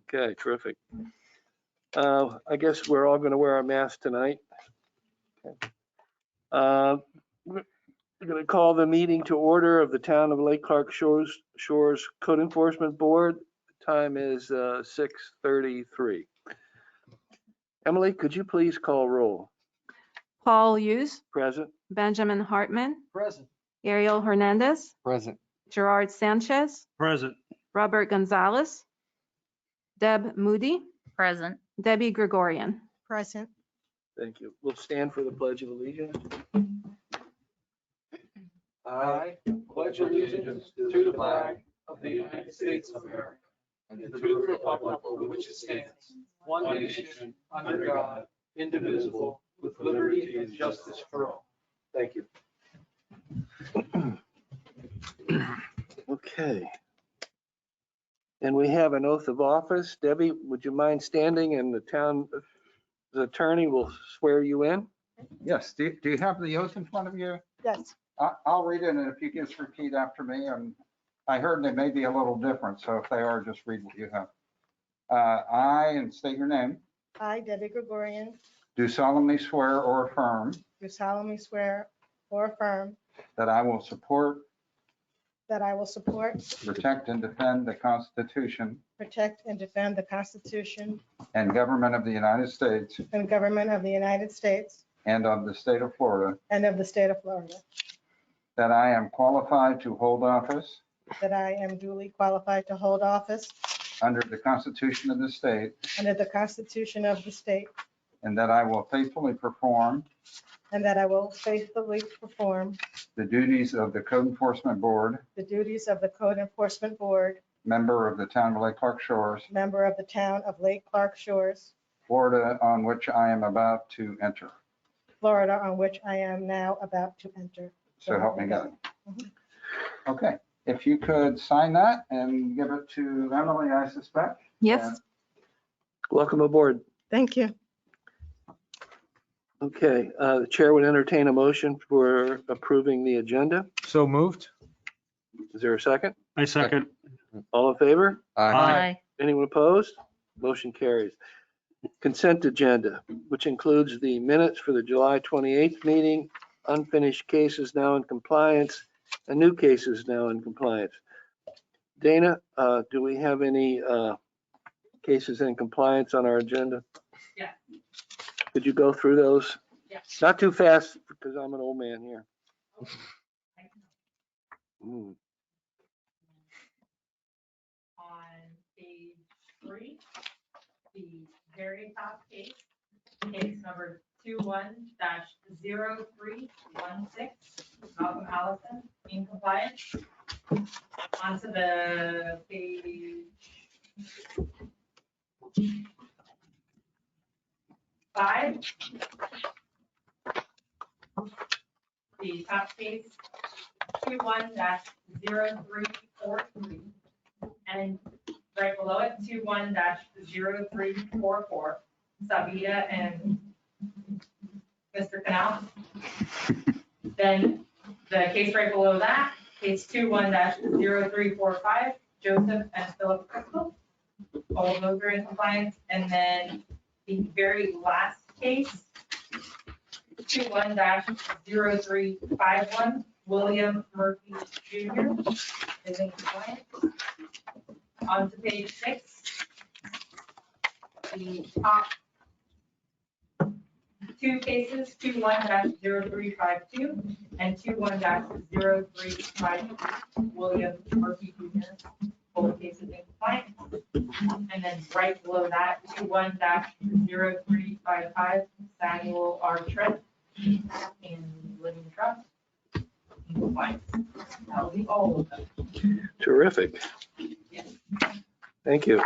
Okay, terrific. I guess we're all going to wear our masks tonight. Okay. We're going to call the meeting to order of the Town of Lake Clark Shores Code Enforcement Board. The time is 6:33. Emily, could you please call roll? Paul Hughes, Present. Benjamin Hartman, Present. Ariel Hernandez, Present. Gerard Sanchez, Present. Robert Gonzalez, Deb Moody, Present. Debbie Gregorian. Present. Thank you. We'll stand for the Pledge of Allegiance. I pledge allegiance to the flag of the United States of America and to the republic for which it stands, one nation, under God, indivisible, with liberty and justice for all. Thank you. Okay. And we have an oath of office. Debbie, would you mind standing, and the town attorney will swear you in? Yes, do you have the oath in front of you? Yes. I'll read it, and if you just repeat after me, and I heard they may be a little different, so if they are, just read what you have. I, and state your name, I, Debbie Gregorian, do solemnly swear or affirm do solemnly swear or affirm that I will support, that I will support, protect, and defend the Constitution protect, and defend the Constitution and government of the United States and government of the United States and of the state of Florida, and of the state of Florida, that I am qualified to hold office that I am duly qualified to hold office under the Constitution of the state, under the Constitution of the state, and that I will faithfully perform and that I will faithfully perform the duties of the Code Enforcement Board, the duties of the Code Enforcement Board, member of the Town of Lake Clark Shores, member of the Town of Lake Clark Shores, Florida, on which I am about to enter. Florida, on which I am now about to enter. So help me God. Mhm. Okay, if you could sign that and give it to Emily, I suspect. Yes, Welcome aboard. Thank you. Okay, the chair would entertain a motion for approving the agenda. So moved. Is there a second? I second. All in favor? Aye. Anyone opposed? Motion carries. Consent agenda, which includes the minutes for the July 28th meeting, unfinished cases now in compliance, and new cases now in compliance. Dana, do we have any cases in compliance on our agenda? Yeah. Could you go through those? Yeah. Not too fast, because I'm an old man here. Ooh. On page 3, the very top case number 21-0316, Malcolm Allison, in compliance. Onto the page 5. The top case 21-0343, and right below it, 21-0344, Sabita and Mr. Canal. Then the case right below that, case 21-0345, Joseph and Philip Crystal. All of those are in compliance. And then the very last case, 21-0351, William Murphy Jr. is in compliance. On to page 6. The top 2 cases, 21-0352 and 21-0353, William Murphy Jr. Both cases in compliance. And then right below that, 21-0355, Samuel R. Trent in Living Trust in compliance. That will be all of them. Terrific. Yes. Thank you.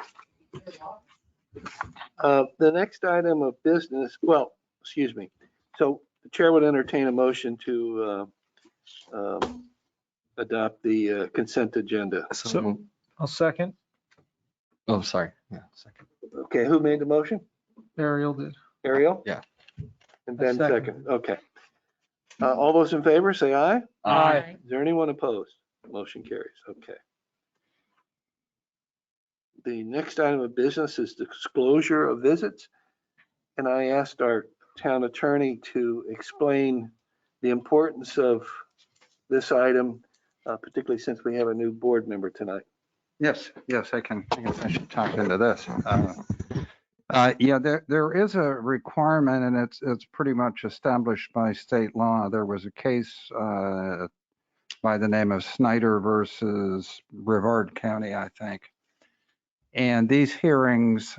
The next item of business, well, excuse me. So the chair would entertain a motion to adopt the consent agenda. So I'll second. Oh, sorry. Yeah, second. Okay, who made the motion? Ariel did. Ariel? Yeah. And Ben second. second. Okay. All those in favor, say aye. Aye. Is there anyone opposed? Motion carries. Okay. The next item of business is disclosure of visits. And I asked our town attorney to explain the importance of this item, particularly since we have a new board member tonight. Yes, yes, I guess I should talk into this. Yeah, there is a requirement, and it's pretty much established by state law. There was a case by the name of Snyder versus Brevard County, I think. And these hearings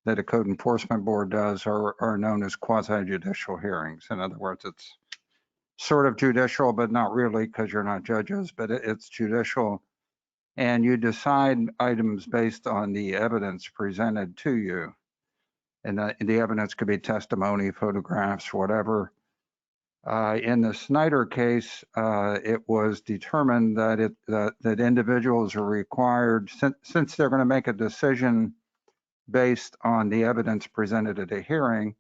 that a code enforcement board does are known as quasi judicial hearings. In other words, it's sort of judicial, but not really, because you're not judges, but it's judicial. And you decide items based on the evidence presented to you. And the evidence could be testimony, photographs, whatever. In the Snyder case, it was determined that that individuals are required, since they're going to make a decision based on the evidence presented at a hearing,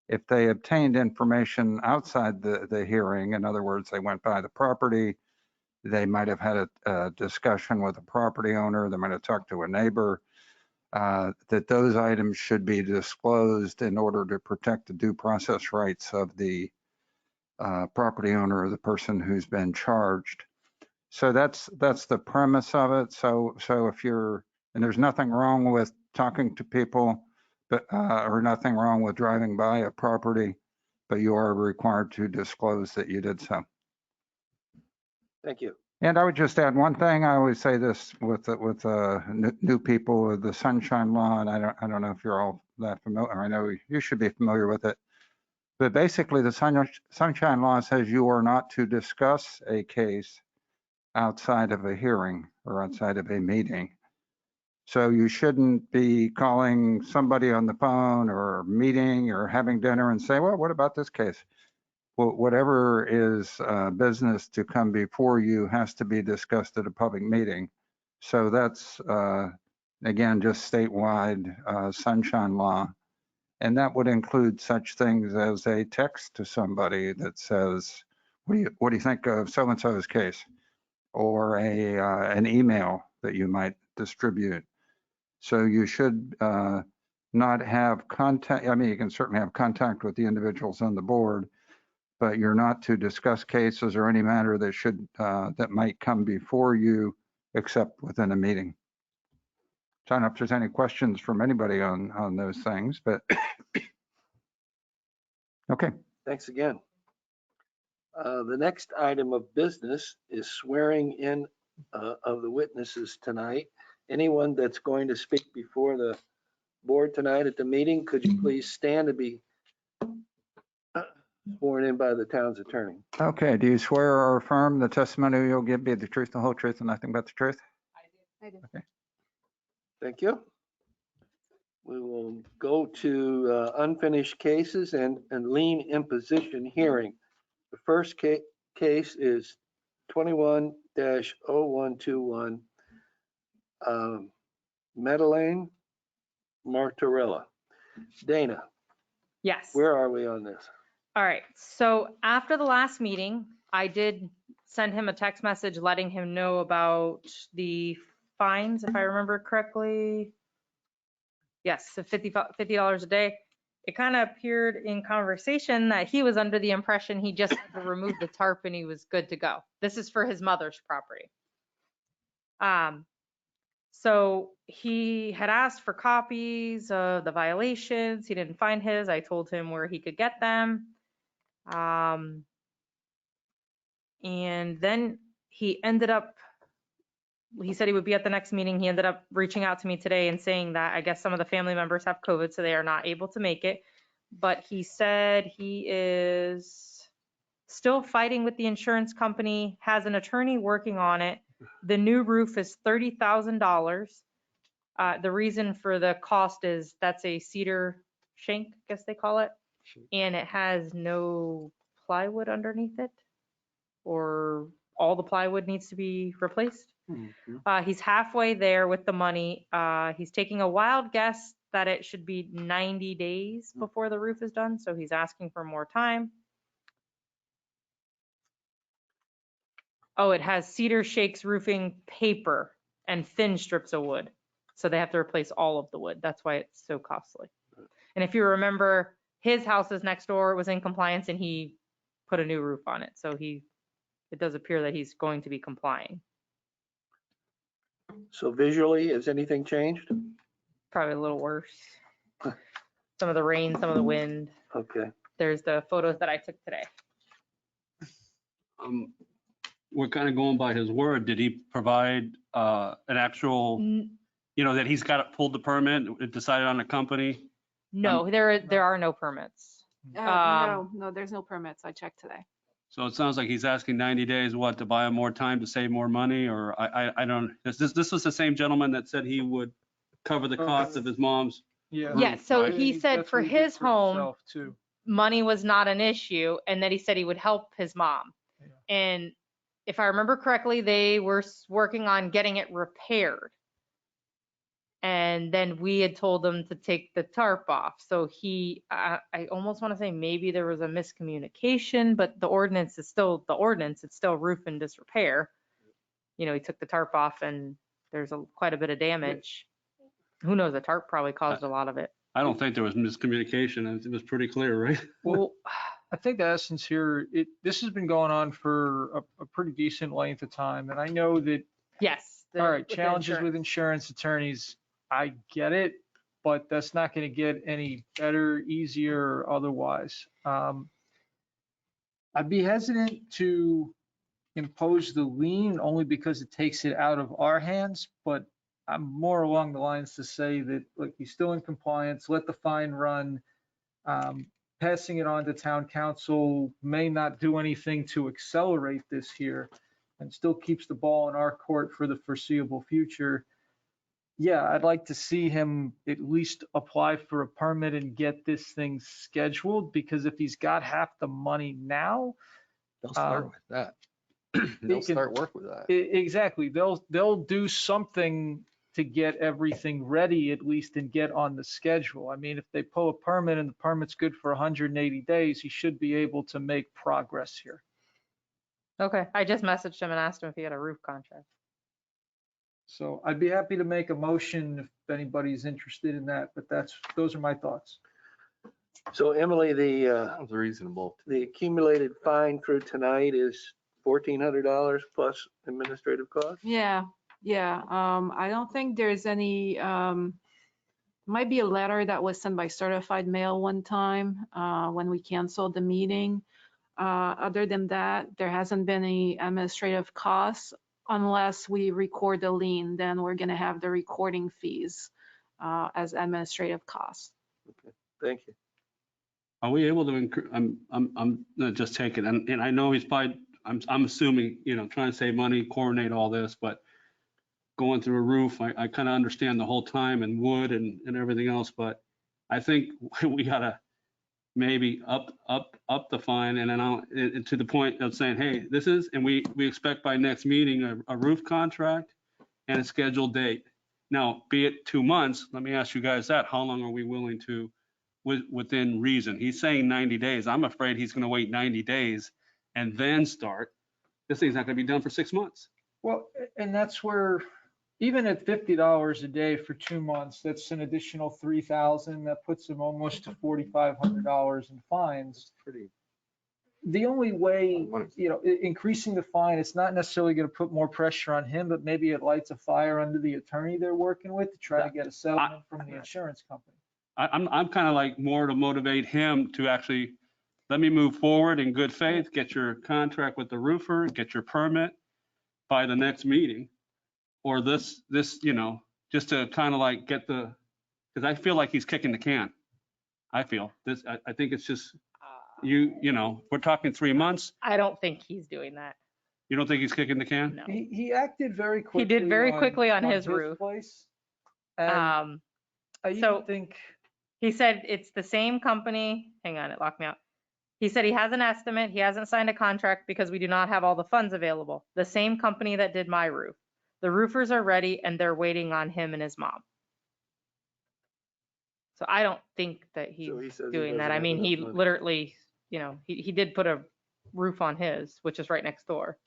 if they obtained information outside the hearing, in other words, they went by the property, they might have had a discussion with a property owner, they might have talked to a neighbor, that those items should be disclosed in order to protect the due process rights of the property owner or the person who's been charged. So that's the premise of it. So if you're, and there's nothing wrong with talking to people, but or nothing wrong with driving by a property, but you are required to disclose that you did so. Thank you. And I would just add one thing. I always say this with new people with the Sunshine Law, and I don't know if you're all that familiar. I know you should be familiar with it. But basically, the Sunshine Law says you are not to discuss a case outside of a hearing or outside of a meeting. So you shouldn't be calling somebody on the phone or meeting or having dinner and say, well, what about this case? Well, whatever is business to come before you has to be discussed at a public meeting. So that's, again, just statewide Sunshine Law. And that would include such things as a text to somebody that says, what do you think of so-and-so's case? Or an email that you might distribute. So you should not have contact. I mean, you can certainly have contact with the individuals on the board, but you're not to discuss cases or any matter that should that might come before you, except within a meeting. I don't know if there's any questions from anybody on those things, but okay. Thanks again. The next item of business is swearing in of the witnesses tonight. Anyone that's going to speak before the board tonight at the meeting, could you please stand to be sworn in by the town's attorney? Okay, do you swear or affirm the testimony you'll give be the truth, the whole truth, and nothing but the truth? I do. Okay. Thank you. We will go to unfinished cases and lien imposition hearing. The first case is 21-0121, Madeleine Martorella. Dana, Yes. where are we on this? All right. So after the last meeting, I did send him a text message letting him know about the fines, if I remember correctly. Yes, so $50 a day. It kind of appeared in conversation that he was under the impression he just had to remove the tarp and he was good to go. This is for his mother's property. So he had asked for copies of the violations. He didn't find his. I told him where he could get them. And then he said he would be at the next meeting. He ended up reaching out to me today and saying that I guess some of the family members have COVID, so they are not able to make it. But he said he is still fighting with the insurance company, has an attorney working on it. The new roof is $30,000. The reason for the cost is that's a cedar shank, I guess they call it, and it has no plywood underneath it, or all the plywood needs to be replaced. He's halfway there with the money. He's taking a wild guess that it should be 90 days before the roof is done, so he's asking for more time. Oh, it has cedar shakes roofing paper and thin strips of wood. So they have to replace all of the wood. That's why it's so costly. And if you remember, his house is next door, was in compliance, and he put a new roof on it. So it does appear that he's going to be complying. So visually, has anything changed? Probably a little worse. Some of the rain, some of the wind. Okay. There's the photos that I took today. We're kind of going by his word. Did he provide an actual, that he's got pulled the permit, decided on a company? No, there are no permits. No, there's no permits. I checked today. So it sounds like he's asking 90 days, to buy him more time to save more money, or I don't, this was the same gentleman that said he would cover the cost of his mom's. Yeah. Yeah, so right? he said That's for what he did his for home, himself, too. money was not an issue, and that he said he would help his mom. Yeah. And if I remember correctly, they were working on getting it repaired. And then we had told them to take the tarp off. So I almost want to say maybe there was a miscommunication, but the ordinance is still the ordinance. It's still roof and disrepair. He took the tarp off and there's quite a bit of damage. Who knows? The tarp probably caused a lot of it. I don't think there was miscommunication. It was pretty clear, right? Well, I think the essence here, this has been going on for a pretty decent length of time. And I know that, Yes. all right, with the challenges with insurance. insurance attorneys, I get it, but that's not going to get any better, easier, or otherwise. I'd be hesitant to impose the lien only because it takes it out of our hands, but I'm more along the lines to say that, look, he's still in compliance, let the fine run. Passing it on to town council may not do anything to accelerate this here and still keeps the ball in our court for the foreseeable future. Yeah, I'd like to see him at least apply for a permit and get this thing scheduled, because if he's got half the money now, They'll start with that. they They'll can- start work with that. exactly, they'll do something to get everything ready at least and get on the schedule. I mean, if they pull a permit and the permit's good for 180 days, he should be able to make progress here. Okay. I just messaged him and asked him if he had a roof contract. So I'd be happy to make a motion if anybody's interested in that, but those are my thoughts. So Emily, Sounds reasonable. the accumulated fine through tonight is $1,400 plus administrative costs? Yeah. I don't think there's any, might be a letter that was sent by certified mail one time when we canceled the meeting. Other than that, there hasn't been any administrative costs unless we record the lien, then we're going to have the recording fees as administrative costs. Thank you. Are we able to, I'm gonna just take it, and I know he's probably, I'm assuming, trying to save money, coordinate all this, but going through a roof, I kind of understand the whole time, and wood and everything else, but I think we gotta maybe up the fine, and then to the point of saying, hey, this is, and we expect by next meeting a roof contract and a scheduled date. Now, be it 2 months, let me ask you guys that, how long are we willing to, within reason? He's saying 90 days. I'm afraid he's gonna wait 90 days and then start. This thing's not gonna be done for 6 months. Well, and that's where, even at $50 a day for 2 months, that's an additional $3,000. That puts him almost to $4,500 in fines. Pretty. The only way, increasing the fine, it's not necessarily going to put more pressure on him, but maybe it lights a fire under the attorney they're working with to try to get a settlement from the insurance company. I'm kind of like more to motivate him to actually, let me move forward in good faith, get your contract with the roofer, get your permit by the next meeting. Or this, just to kind of like get because I feel like he's kicking the can. I feel this, I think it's just, we're talking 3 months. I don't think he's doing that. You don't think he's kicking the can? No. He acted very quickly. He did very quickly on his roof. Place. And I even so- think, He said it's the same company. Hang on, it locked me out. He said he has an estimate. He hasn't signed a contract because we do not have all the funds available. The same company that did my roof. The roofers are ready and they're waiting on him and his mom. So I don't think that he's So he says he doing that. doesn't I mean, have he enough money. literally, he did put a roof on his, which is right next door.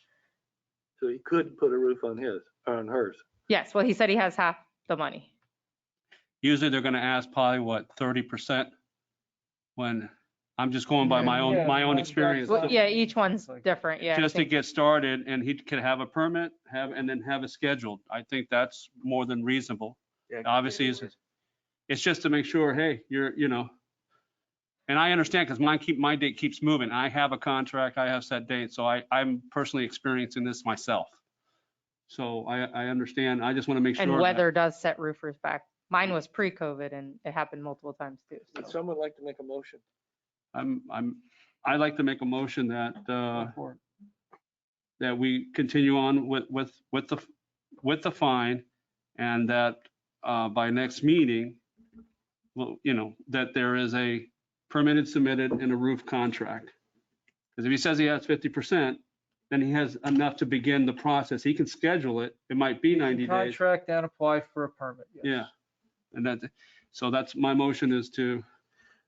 So he could put a roof on his, or on hers. Yes, well, he said he has half the money. Usually they're gonna ask probably what, 30%? When I'm just going by my own experience. Well, yeah, each one's different, yeah. I Just to think- get started, and he could have a permit, and then have it scheduled. I think that's more than reasonable. Obviously, it's just to make sure, hey, and I understand, because my date keeps moving. I have a contract, I have set dates, so I'm personally experiencing this myself. So I understand. I just want to make sure. And that- weather does set roofers back. Mine was pre-COVID and it happened multiple times too. Would so. someone like to make a motion? I'd like to make a motion that we continue on with the fine, and that by next meeting, well, that there is a permitted, submitted, and a roof contract. Because if he says he has 50%, then he has enough to begin the process. He can schedule it. It might be 90 days. Contract and apply for a permit. yes. Yeah. And so that's my motion is to,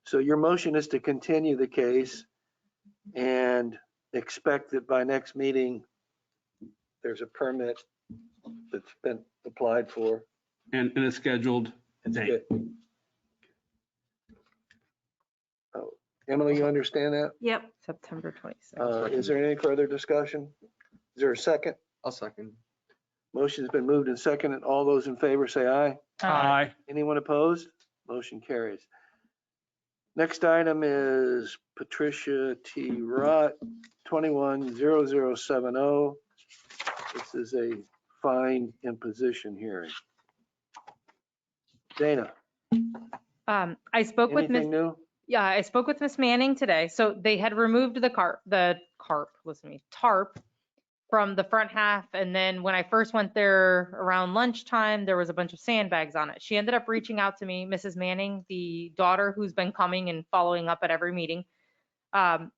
So your motion is to continue the case and expect that by next meeting, there's a permit that's been applied for. and a scheduled It's date. good. Oh, Emily, you understand that? Yep. September 26th. Is there any further discussion? Is there a second? I'll second. Motion's been moved and seconded. All those in favor say aye. Aye. Anyone opposed? Motion carries. Next item is Patricia T. Rott, 210070. This is a fine imposition hearing. Dana, I spoke with Miss. anything new? Yeah, I spoke with Miss Manning today. So they had removed the tarp from the front half. And then when I first went there around lunchtime, there was a bunch of sandbags on it. She ended up reaching out to me, Mrs. Manning, the daughter who's been coming and following up at every meeting.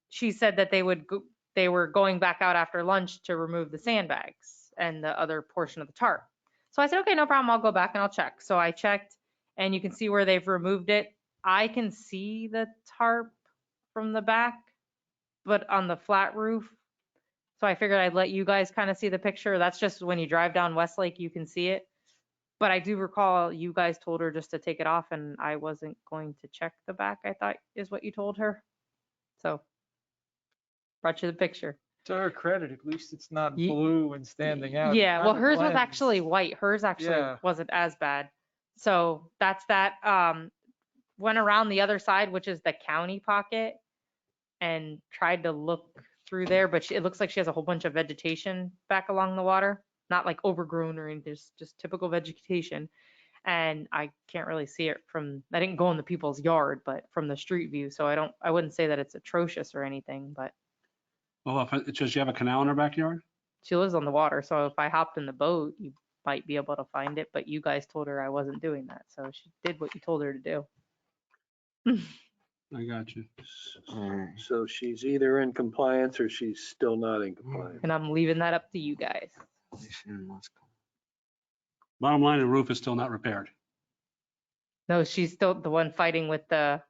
She said that they were going back out after lunch to remove the sandbags and the other portion of the tarp. So I said, okay, no problem. I'll go back and I'll check. So I checked and you can see where they've removed it. I can see the tarp from the back, but on the flat roof. So I figured I'd let you guys kind of see the picture. That's just when you drive down Westlake, you can see it. But I do recall you guys told her just to take it off and I wasn't going to check the back, I thought is what you told her. So brought you the picture. To her credit, at least it's not Ye- blue and standing out. Yeah, well, Kinda hers was blends. actually white. Hers actually Yeah. wasn't as bad. So that's that. Went around the other side, which is the county pocket, and tried to look through there, but it looks like she has a whole bunch of vegetation back along the water, not like overgrown or anything, just typical vegetation. And I can't really see it I didn't go in the people's yard, but from the street view. So I wouldn't say that it's atrocious or anything, but Well, does she have a canal in her backyard? she lives on the water. So if I hopped in the boat, you might be able to find it, but you guys told her I wasn't doing that. So she did what you told her to do. I got you. So she's either in compliance or she's still not in compliance. And I'm leaving that up to you guys. Bottom line, the roof is still not repaired. No, she's still the one fighting with the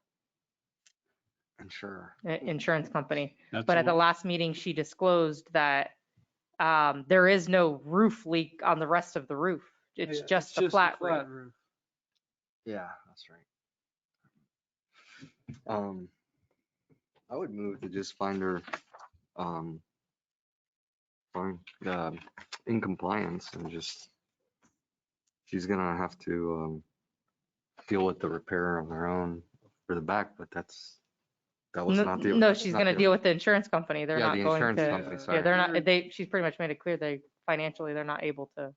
Sure. insurance company. That's But at the all. last meeting, she disclosed that there is no roof leak on the rest of the roof. It's Yeah, just the flat roof. roof. Yeah, that's right. I would move to just find her, in compliance and just, she's gonna have to, deal with the repair on her own for the back, but that was not the. No, she's gonna deal with the insurance company. They're Yeah, not the going insurance to. company, Yeah, sorry. they're not, she's pretty much made it clear financially, they're not able to.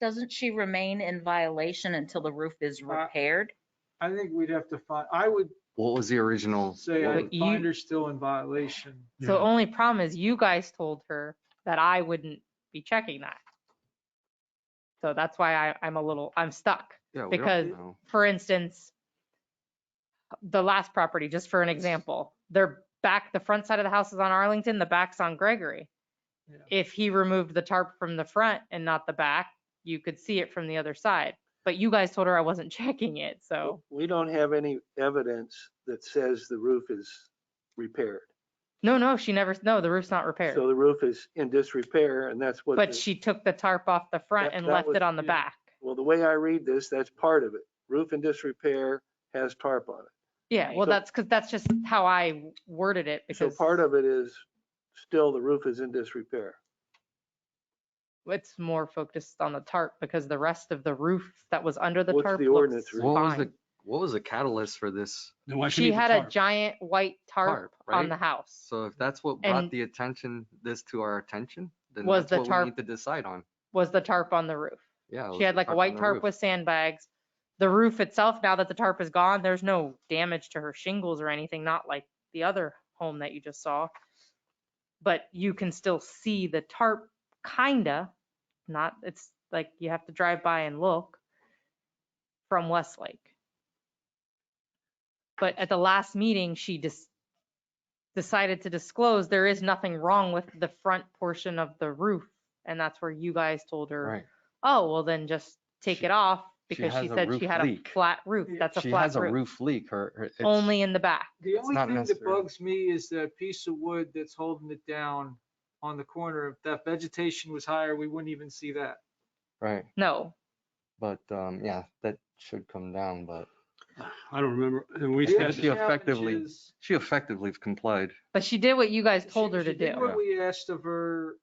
Doesn't she remain in violation until the roof is repaired? I think we'd have to find, I would What was the original? say what I was- would find her still in violation. So only problem is you guys told her that I wouldn't be checking that. So that's why I'm stuck. Yeah, we don't because- know. For instance, the last property, just for an example, the front side of the house is on Arlington, the back's on Gregory. Yeah. If he removed the tarp from the front and not the back, you could see it from the other side. But you guys told her I wasn't checking it, so. We don't have any evidence that says the roof is repaired. No, the roof's not repaired. So the roof is in disrepair and that's what. But she took the tarp off the front That- and that left was- it on the yeah. back. Well, the way I read this, that's part of it. roof in disrepair, has tarp on it. Yeah, well, So- that's because that's just how I worded it So because part of it is still the roof is in disrepair. it's more focused on the tarp because the rest of the roof that was under the What's tarp the looks ordinance read? fine. What was the catalyst for this Then why should She he need the had a tarp? giant white tarp tarp, on the right? house. So if that's what brought And- the attention, this to our attention, then Was that's the what we tarp- need to decide on. Was the tarp on the roof. Yeah. it was She had the like a tarp on white the tarp roof. with sandbags. The roof itself, now that the tarp is gone, there's no damage to her shingles or anything, not like the other home that you just saw. But you can still see the tarp, kinda, not, it's like you have to drive by and look from Westlake. But at the last meeting, she decided to disclose there is nothing wrong with the front portion of the roof. And that's where you guys told her, Right. oh, well then just take She- it off she because she has a said roof she had leak. a flat roof. That's a She flat has a roof. roof leak. It's- Only in the back. The It's only not thing that necessary. bugs me is that piece of wood that's holding it down on the corner. If that vegetation was higher, we wouldn't even see that. Right. No, But yeah, that should come down. But I don't remember. And we The said, other she challenge effectively- is- she effectively complied. but she did what you guys told her she to did do. what we asked of her,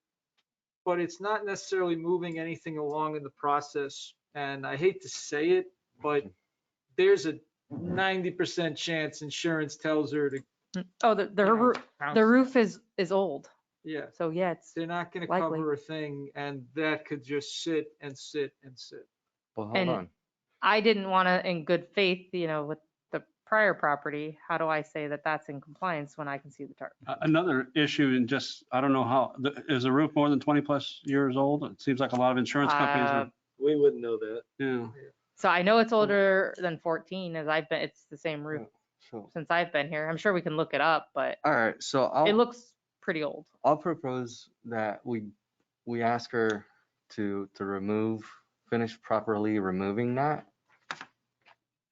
but it's not necessarily moving anything along in the process. And I hate to say it, but there's a 90% chance insurance tells her to, Oh, you know, pounce. the roof is old. Yeah, So yeah, it's, they're not gonna likely. cover a thing, and that could just sit and sit and sit. Well, hold And- on. I didn't want to, in good faith, with the prior property, how do I say that that's in compliance when I can see the tarp? another issue and just, I don't know how, is the roof more than 20 plus years old? It seems like a lot of insurance companies are, We wouldn't know that. yeah. So I know it's older than 14 as I've been, it's the same roof So, since I've been here. I'm sure we can look it up, but all right. So it looks pretty old. I'll propose that we ask her to finish properly removing that.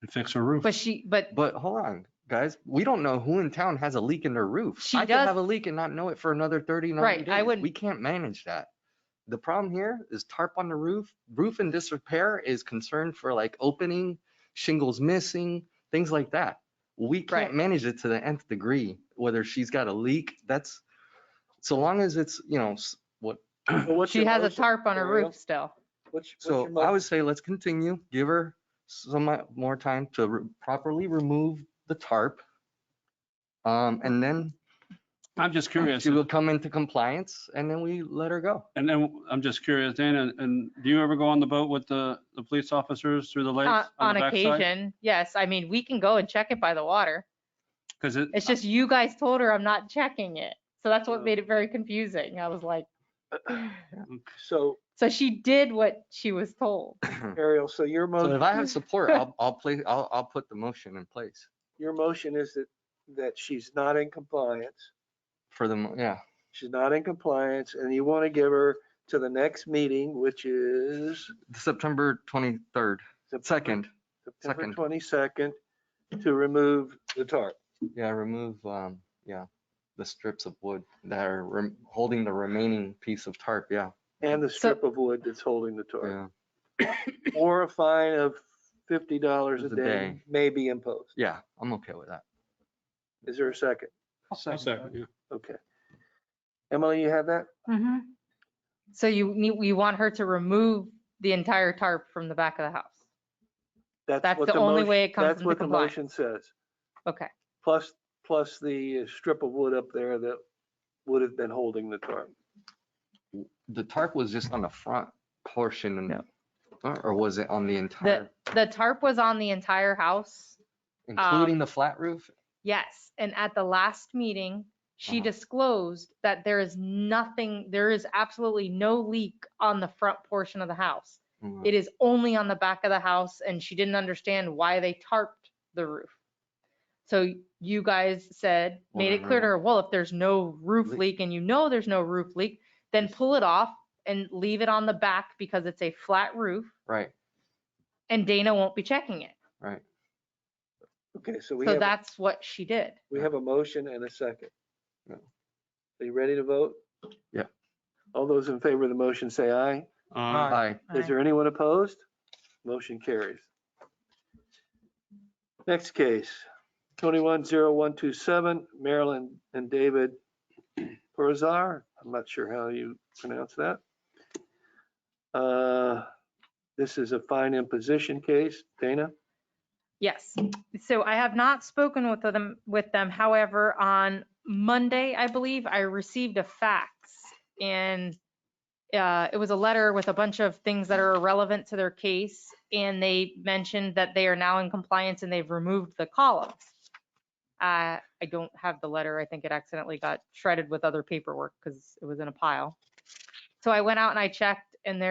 And fix her roof. But hold on, guys, we don't know who in town has a leak in their roof. She I could does- have a leak and not know it for another 30, 90 Right, days. I wouldn't- We can't manage that. The problem here is tarp on the roof in disrepair is concerned for like opening, shingles missing, things like that. We can't Right. manage it to the nth degree, whether she's got a leak, that's, so long as it's, what, What's She your has a motion, tarp on her Ariel? roof still. What's so your I motion? would say let's continue, give her some more time to properly remove the tarp. And then I'm just curious. she will come into compliance and then we let her go. And then I'm just curious, Dana, and do you ever go on the boat with the police officers through the lakes On the backside? occasion, yes. I mean, we can go and check it by the water. Because It's just you guys told her I'm not checking it. So that's what Oh. made it very confusing. I was like, So so she did what she was told. Ariel, so your So if motion, I have support, I'll put the motion in place your motion is that she's not in compliance. for the, yeah, She's not in compliance and you want to give her to the next meeting, which is September 23rd, second. September Second. 22nd, to remove the tarp. Yeah, remove, the strips of wood that are holding the remaining piece of tarp, yeah. And the strip of wood that's holding the tarp. Yeah, Or a fine of $50 a A day day. may be imposed. yeah, I'm okay with that. Is there a second? I'll second, yeah. Okay. Emily, you have that? So you want her to remove the entire tarp from the back of the house? That's what the only motion- way it comes That's into what the compliance. motion says. Okay. Plus the strip of wood up there that would have been holding the tarp. The tarp was just on the front portion and, No. or was it on the entire, The tarp was on the entire house. including the flat roof? Yes. And at the last meeting, she Uh-huh. disclosed that there is absolutely no leak on the front portion of the house. Mm, It is only on the back of the house and she didn't understand why they tarped the roof. So you guys said, Well, made it then clear to remove- her, well, if there's no roof Leak. leak and you know there's no roof leak, then pull it off and leave it on the back because it's a flat roof Right, and Dana won't be checking it. right. Okay, so we So have, that's what she did. we have a motion and a second. Yeah. Are you ready to vote? Yeah. All those in favor of the motion say aye. Aye. Is there anyone opposed? Motion carries. Next case, 210127, Marilyn and David Perzar. I'm not sure how you pronounce that. This is a fine imposition case. Dana? Yes. So I have not spoken with them. However, on Monday, I believe, I received a fax, and it was a letter with a bunch of things that are irrelevant to their case. And they mentioned that they are now in compliance and they've removed the columns. I don't have the letter. I think it accidentally got shredded with other paperwork because it was in a pile. So I went out and I checked, and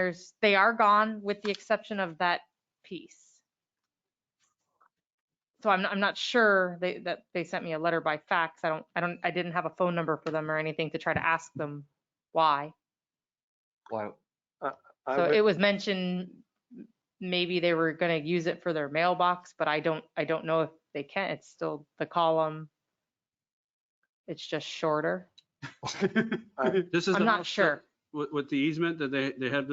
they are gone with the exception of that piece. So I'm not sure that they sent me a letter by fax. I didn't have a phone number for them or anything to try to ask them why. Wow. So it was mentioned maybe they were going to use it for their mailbox, but I don't know if they can. It's still the column. It's just shorter. This is I'm the not house sure. with the easement that they had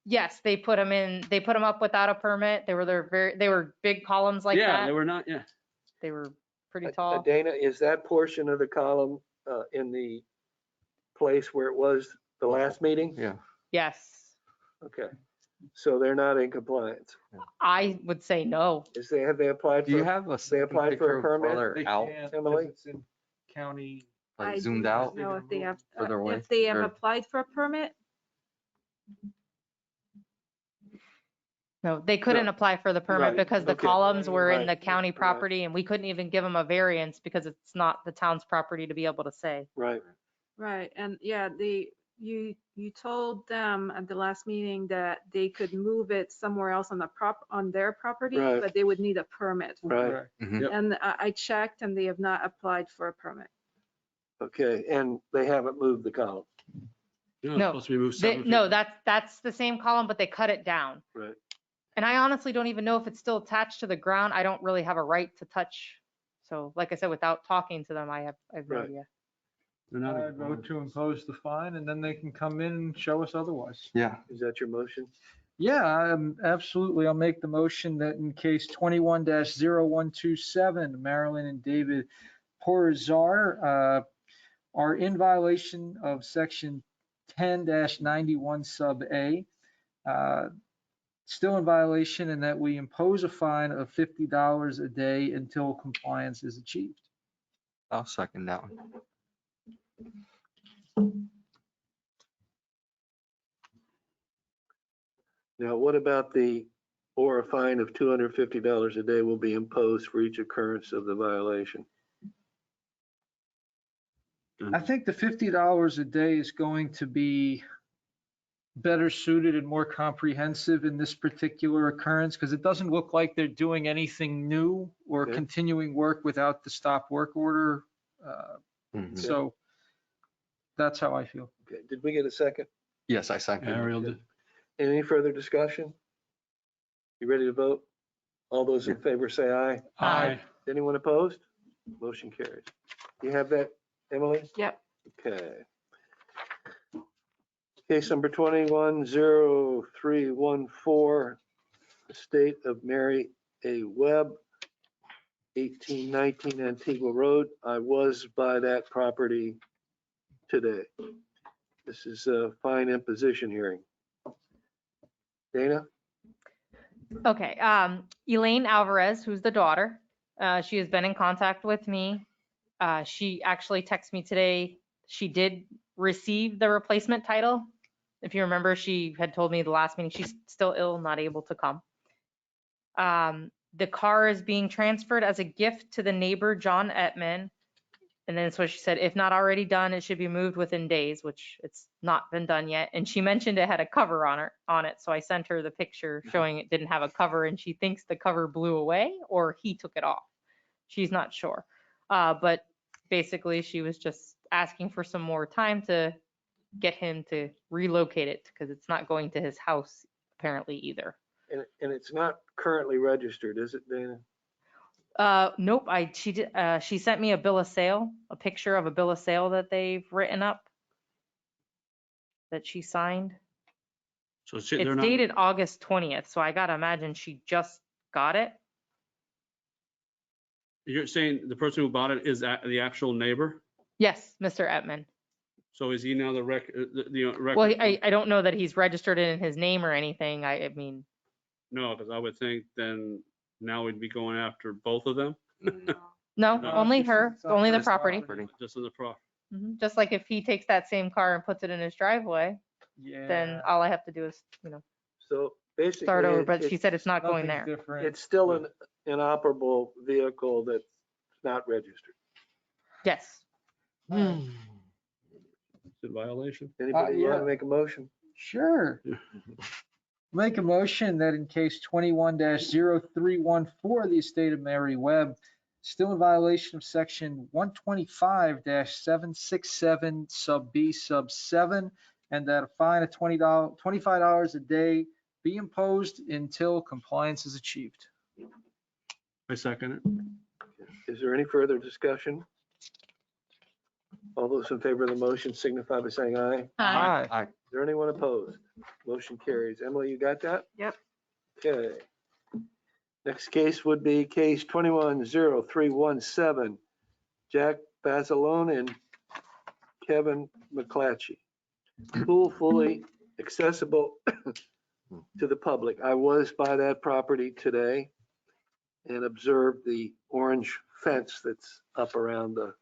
Yes, they put them in. They put them up without a permit. They were big columns like yeah, that. they were not, yeah. They were pretty tall. Dana, is that portion of the column in the place where it was the last meeting? Yeah. Yes, Okay, so they're not in compliance. I would say no. Have they applied Do you for, have a they applied for a permit? farther out, Emily? It's in county. like zoomed out? No, if they have, Further away, if they have or- applied for a permit, No, they couldn't apply for the permit Right, because the okay. columns were in Right, the county right. property, and we couldn't even give them a variance because it's not the town's property to be able to say. Right, right, and yeah, you told them at the last meeting that they could move it somewhere else on their property, Right. but they would need a permit. right, Mhm. And I checked and they have not applied for a permit. okay, and they haven't moved the column. You're not No, supposed to be moved They, 7 feet. no, that's the same column, but they cut it down. Right. And I honestly don't even know if it's still attached to the ground. I don't really have a right to touch. So like I said, without talking to them, I have no Right. idea. They're not I in vote to impose the fine, and then they can come in and show us otherwise. Yeah. Is that your motion? Yeah, absolutely. I'll make the motion that in case 21-0127, Marilyn and David Porzar are in violation of section 10-91 sub A, still in violation, and that we impose a fine of $50 a day until compliance is achieved. I'll second that one. Now, what about or a fine of $250 a day will be imposed for each occurrence of the violation? I think the $50 a day is going to be better suited and more comprehensive in this particular occurrence, because it doesn't look like they're doing anything new or Okay. continuing work without the stop work order. Mhm. So that's how I feel. Okay, did we get a second? Yes, I second. Ariel did. Any further discussion? You ready to vote? All those in favor say aye. Aye. Anyone opposed? Motion carries. You have that, Emily? Yep. Okay. Case number 210314, estate of Mary A. Webb, 1819 Antigua Road. I was by that property today. This is a fine imposition hearing. Dana? Okay, Elaine Alvarez, who's the daughter, she has been in contact with me. She actually texted me today. She did receive the replacement title. If you remember, she had told me the last meeting, she's still ill, not able to come. The car is being transferred as a gift to the neighbor, John Ettman. And then so she said, if not already done, it should be moved within days, which it's not been done yet. And she mentioned it had a cover on it. So I sent her the picture showing it didn't have a cover, and she thinks the cover blew away or he took it off. She's not sure. But basically she was just asking for some more time to get him to relocate it because it's not going to his house apparently either. And it's not currently registered, is it, Dana? Nope. She sent me a bill of sale, a picture of a bill of sale that they've written up that she signed. So It's they're not, dated August 20th, so I gotta imagine she just got it. You're saying the person who bought it is the actual neighbor? Yes, Mr. Etman. So is he now the record? Well, I don't know that he's registered it in his name or anything. I mean, No, because I would think then now we'd be going after both of them. no, No, only just her, it's on only the his property. Just in the pro. Just like if he takes that same car and puts it in his driveway, then Yeah. all I have to do is, So basically. start over. But she it- said it's not going Nothing's there. different. It's still an inoperable vehicle that's not registered. Yes. Is it violation? Anybody want yeah. to make a motion? Sure. Make a motion that in case 21-0314, the estate of Mary Webb, still in violation of section 125-767 sub B sub 7, and that a fine of $25 a day be imposed until compliance is achieved. I second it. Is there any further discussion? All those in favor of the motion signify by saying aye. Hi. Is there anyone opposed? Motion carries. Emily, you got that? Yep. Okay. Next case would be case 21-0317, Jack Basilone and Kevin McClatchy. Pool fully accessible to the public. I was by that property today and observed the orange fence that's up around the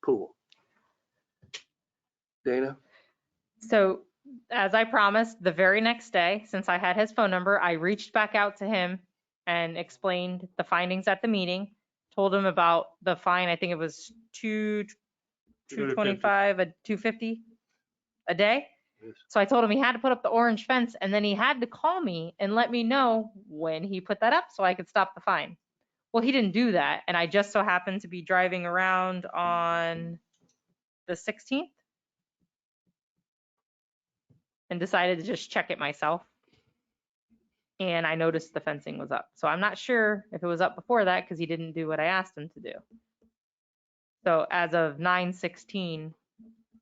pool. Dana? So as I promised, the very next day, since I had his phone number, I reached back out to him and explained the findings at the meeting, told him about the fine. I think it was $225, $250 a day. Yes. So I told him he had to put up the orange fence and then he had to call me and let me know when he put that up so I could stop the fine. Well, he didn't do that. And I just so happened to be driving around on the 16th and decided to just check it myself. And I noticed the fencing was up. So I'm not sure if it was up before that because he didn't do what I asked him to do. So as of 9/16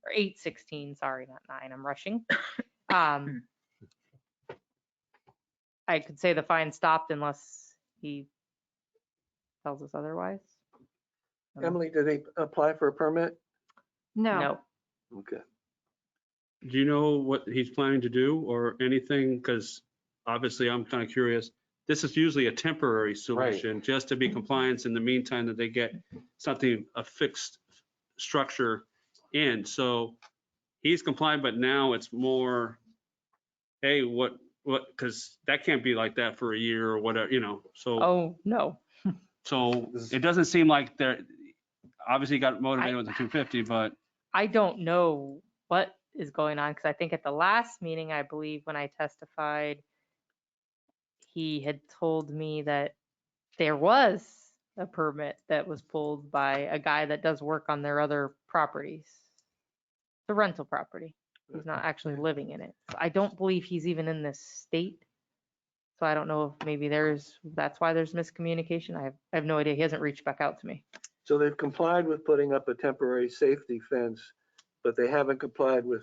or 8/16, sorry, not 9, I'm rushing. I could say the fine stopped unless he tells us otherwise. Emily, did they apply for a permit? No. Okay. Do you know what he's planning to do or anything? Because obviously I'm kind of curious. This is usually a temporary solution just to be compliant in the meantime that they get something, a fixed structure in. So he's compliant, but now it's more, hey, what, because that can't be like that for a year or whatever, so. Oh, no. So it doesn't seem like they're, obviously got motivated with the 250, but I don't know what is going on because I think at the last meeting, I believe when I testified, he had told me that there was a permit that was pulled by a guy that does work on their other properties. The rental property. He's not actually living in it. So I don't believe he's even in this state. So I don't know if maybe that's why there's miscommunication. I have no idea. He hasn't reached back out to me. So they've complied with putting up a temporary safety fence, but they haven't complied with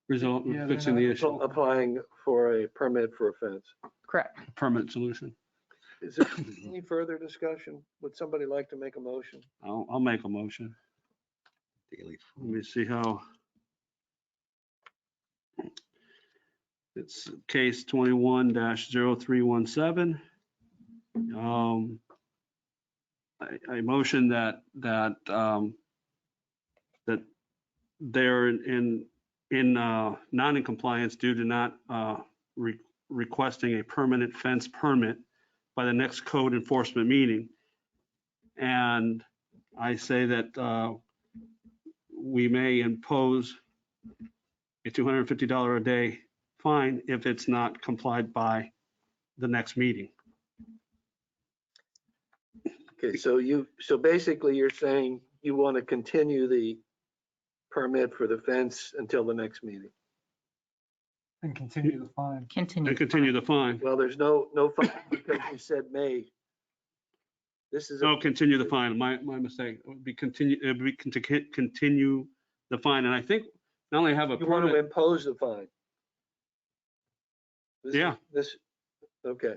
result, Yeah, they're fixing the not- issue, applying for a permit for a fence. Correct. permanent solution. Is there any further discussion? Would somebody like to make a motion? I'll make a motion. Let me see how. It's case 21-0317. I motion that they're in non-compliance due to not requesting a permanent fence permit by the next code enforcement meeting. And I say that we may impose a $250 a day fine if it's not complied by the next meeting. Okay, so basically you're saying you want to continue the permit for the fence until the next meeting? And continue the fine. Continue. And continue the fine. Well, there's no fine because you said May. This is, Oh, continue the fine. My mistake. It would be continue the fine. And I think not only have a you want to permit, impose the fine? Yeah. Okay.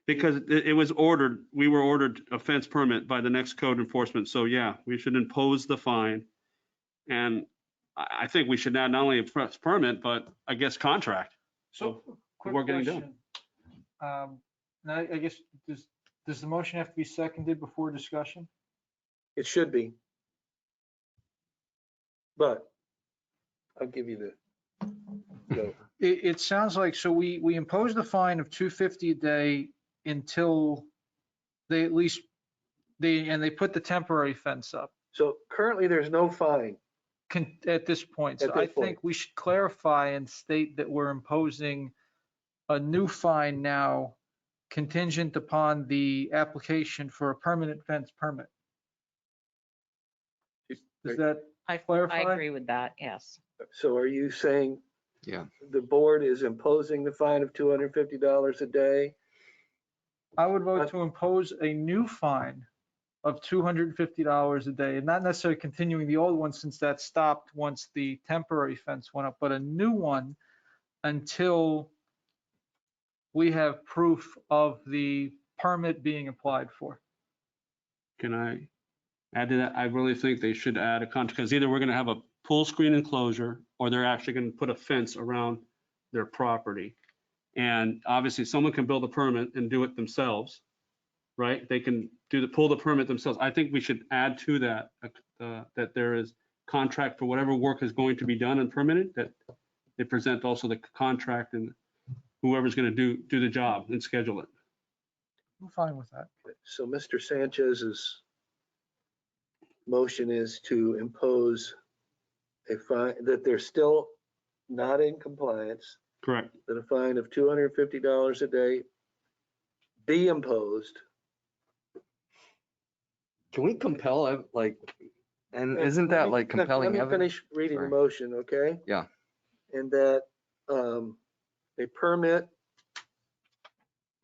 Because it was ordered, we were ordered a fence permit by the next code enforcement. So yeah, we should impose the fine. And I think we should not only impose permit, but I guess contract. So, quick We're getting done. question. Now, I guess, does the motion have to be seconded before discussion? It should be. But I'll give you the, go. It sounds like, so we imposed a fine of $250 a day until they at least, they put the temporary fence up So currently there's no fine. at this point. So At I this point. think we should clarify and state that we're imposing a new fine now contingent upon the application for a permanent fence permit. Does that I clarify? agree with that, yes. So are you saying Yeah. the board is imposing the fine of $250 a day? I would vote to impose a new fine of $250 a day, and not necessarily continuing the old one since that stopped once the temporary fence went up, but a new one until we have proof of the permit being applied for. Can I add to that? I really think they should add a contract, because either we're gonna have a pool screen enclosure, or they're actually gonna put a fence around their property. And obviously, someone can build a permit and do it themselves, right? They can pull the permit themselves. I think we should add to that, that there is contract for whatever work is going to be done and permitted, that they present also the contract and whoever's gonna do the job and schedule it. I'm fine with that. So Mr. Sanchez's motion is to impose a fine, that they're still not in compliance, Correct. that a fine of $250 a day be imposed. Can we compel, and isn't that like compelling Let me evidence? finish reading the Sorry. motion, okay? Yeah. And that a permit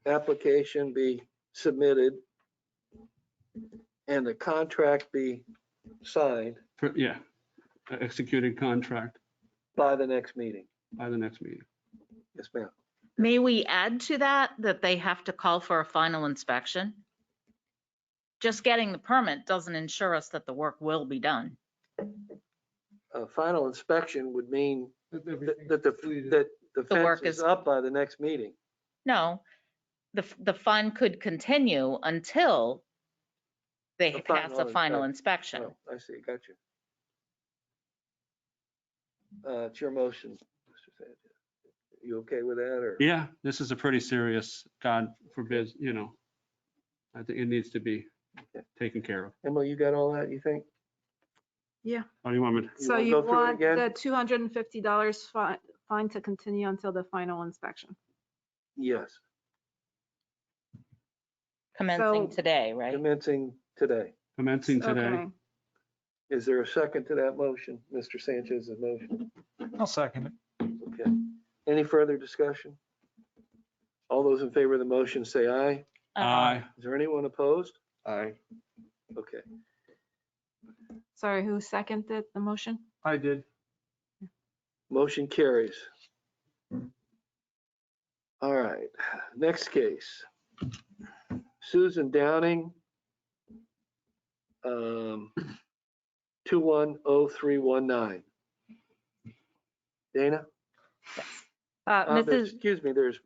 application be submitted and the contract be signed Yeah, executed contract by the next meeting. by the next meeting. Yes, ma'am. May we add to that they have to call for a final inspection? Just getting the permit doesn't ensure us that the work will be done. A final inspection would mean that the The work fence is is- up by the next meeting. No, the fine could continue until they A pass a final final inspection. Oh, I see, got you. It's your motion, Mr. Sanchez. You okay with that, or? Yeah, this is a pretty serious, God forbid, I think it needs to be taken care of. Emily, you got all that, you think? How do you want me to? So wanna you go through it want again? the $250 fine to continue until the final inspection. Yes, Commencing So- today, right? commencing today. Commencing today. Okay. Is there a second to that motion, Mr. Sanchez's motion? I'll second it. Okay. Any further discussion? All those in favor of the motion say aye. Aye. Is there anyone opposed? Aye. Okay. Sorry, who seconded the motion? I did. Motion carries. All right, next case. Susan Downing. 210319. Dana? Mrs. Excuse me, there's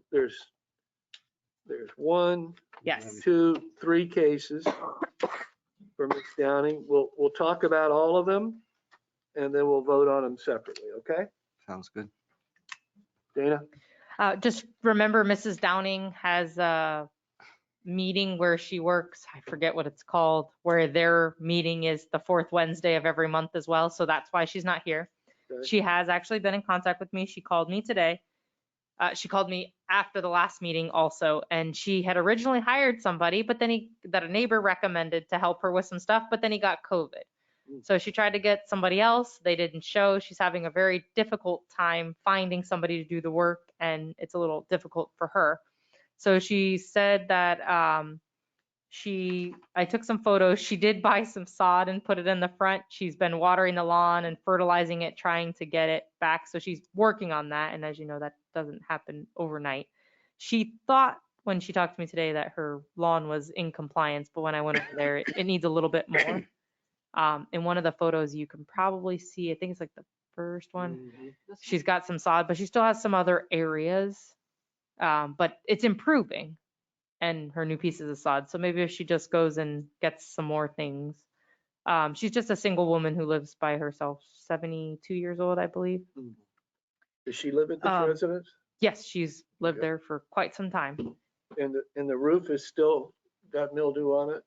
one, Yes. 2, 3 cases for Ms. Downing. We'll talk about all of them and then we'll vote on them separately, okay? Sounds good. Dana? Just remember, Mrs. Downing has a meeting where she works, I forget what it's called, where their meeting is the fourth Wednesday of every month as well. So that's why she's not here. Okay. She has actually been in contact with me. She called me today. She called me after the last meeting also, and she had originally hired somebody, but then that a neighbor recommended to help her with some stuff, but then he got COVID. So she tried to get somebody else. They didn't show. She's having a very difficult time finding somebody to do the work, and it's a little difficult for her. So she said that I took some photos. She did buy some sod and put it in the front. She's been watering the lawn and fertilizing it, trying to get it back. So she's working on that. And as you know, that doesn't happen overnight. She thought when she talked to me today that her lawn was in compliance, but when I went over there, it needs a little bit more. In one of the photos, you can probably see, I think it's like the first one, she's got some sod, but she still has some other areas. But it's improving and her new pieces of sod. So maybe if she just goes and gets some more things. She's just a single woman who lives by herself, 72 years old, I believe. Does she live at this Um, residence? Yes, she's lived Okay. there for quite some time. And the roof is still got mildew on it?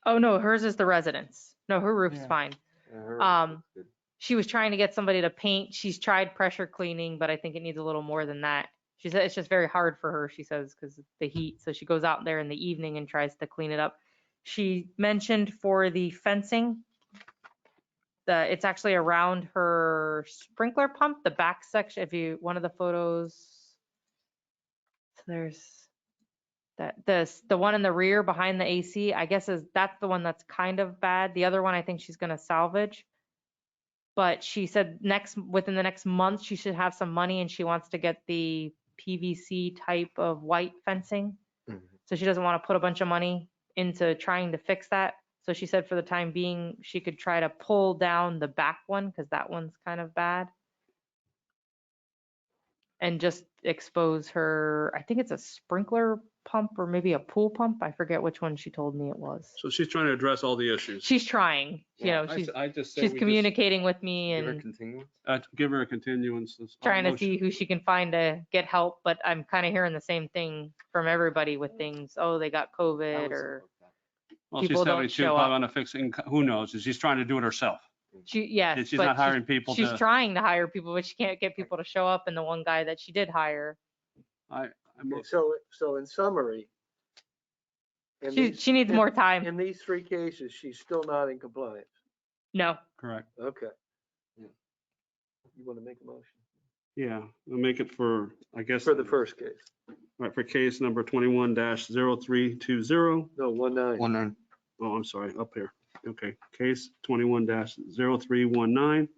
Oh, no, hers is the residence. No, her roof's Yeah. fine. She was trying to get somebody to paint. She's tried pressure cleaning, but I think it needs a little more than that. She said it's just very hard for her, she says, because of the heat. So she goes out there in the evening and tries to clean it up. She mentioned for the fencing, it's actually around her sprinkler pump, the back section. If you, one of the photos, there's the one in the rear behind the AC, I guess that's the one that's kind of bad. The other one I think she's gonna salvage. But she said within the next month, she should have some money and she wants to get the PVC type of white fencing. Mhm. So she doesn't want to put a bunch of money into trying to fix that. So she said for the time being, she could try to pull down the back one because that one's kind of bad. And just expose her, I think it's a sprinkler pump or maybe a pool pump. I forget which one she told me it was. So she's trying to address all the issues. She's trying, I just say she's we just, communicating with me Give her and continuance. give her a continuance. trying to see who she can find to get help, but I'm kind of hearing the same thing from everybody with things. Oh, they got COVID or Well, she's people don't 72, show probably up. on a fixing, who knows? She's trying to do it herself. yes, She's but not hiring people she's to, trying to hire people, but she can't get people to show up. And the one guy that she did hire, I'm, Okay, so in summary, in she these, needs more time. in these three cases, she's still not in compliance. No, correct. Okay. Yeah. You want to make a motion? Yeah, we'll make it for, I guess. For the first case? Right, for case number 21-0320. No, 19. 19. Oh, I'm sorry, up here. Okay, case 21-0319.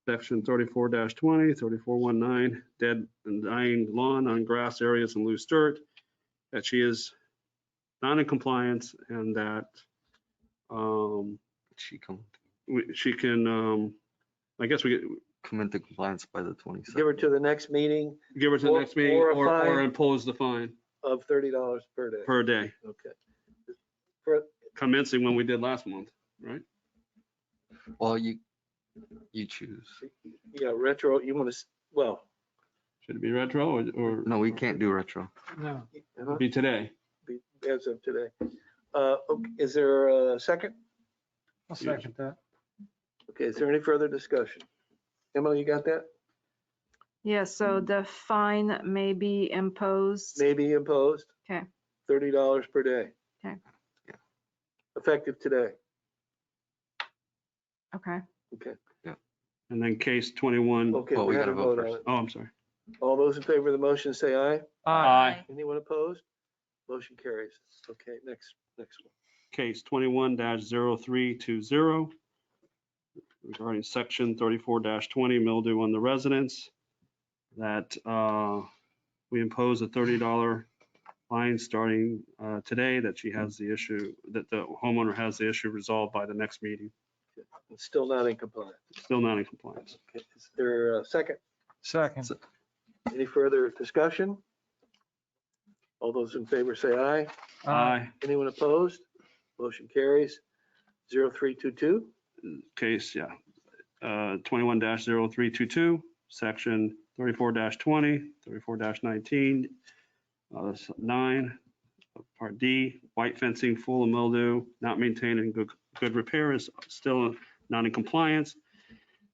Section 34-20, 3419, dead and dying lawn on grass areas and loose dirt. That she is not in compliance and that She come she can, I guess we come into compliance by the 27th. Give her to the next meeting give her to the Or- next meeting or a or fine. impose the fine of $30 per day. per day, Okay. For, commencing when we did last month, right? Well, you choose. yeah, retro, you want to, well, Should it be retro or No, we can't do retro. No. be today? as of today. Okay, is there a second? I'll second that. Okay, is there any further discussion? Emily, you got that? Yeah, so the fine may be imposed. Maybe imposed? Okay. $30 per day. Okay. Yeah. Effective today. Okay. Okay. And then case 21, Okay, Well, we we have gotta to vote vote on first. it. oh, I'm sorry. All those in favor of the motion say aye. Aye. Anyone opposed? Motion carries. Okay, next one. Case 21-0320 regarding section 34-20 mildew on the residence. That we impose a $30 fine starting today, that she has the issue, that the homeowner has the issue resolved by the next meeting. It's still not in compliance. Still not in compliance. Okay, is there a second? Second. Any further discussion? All those in favor say aye. Aye. Anyone opposed? Motion carries. 0322. Case, yeah. 21-0322, section 34-20, 34-19, 9, part D, white fencing full of mildew, not maintained in good repair, is still not in compliance.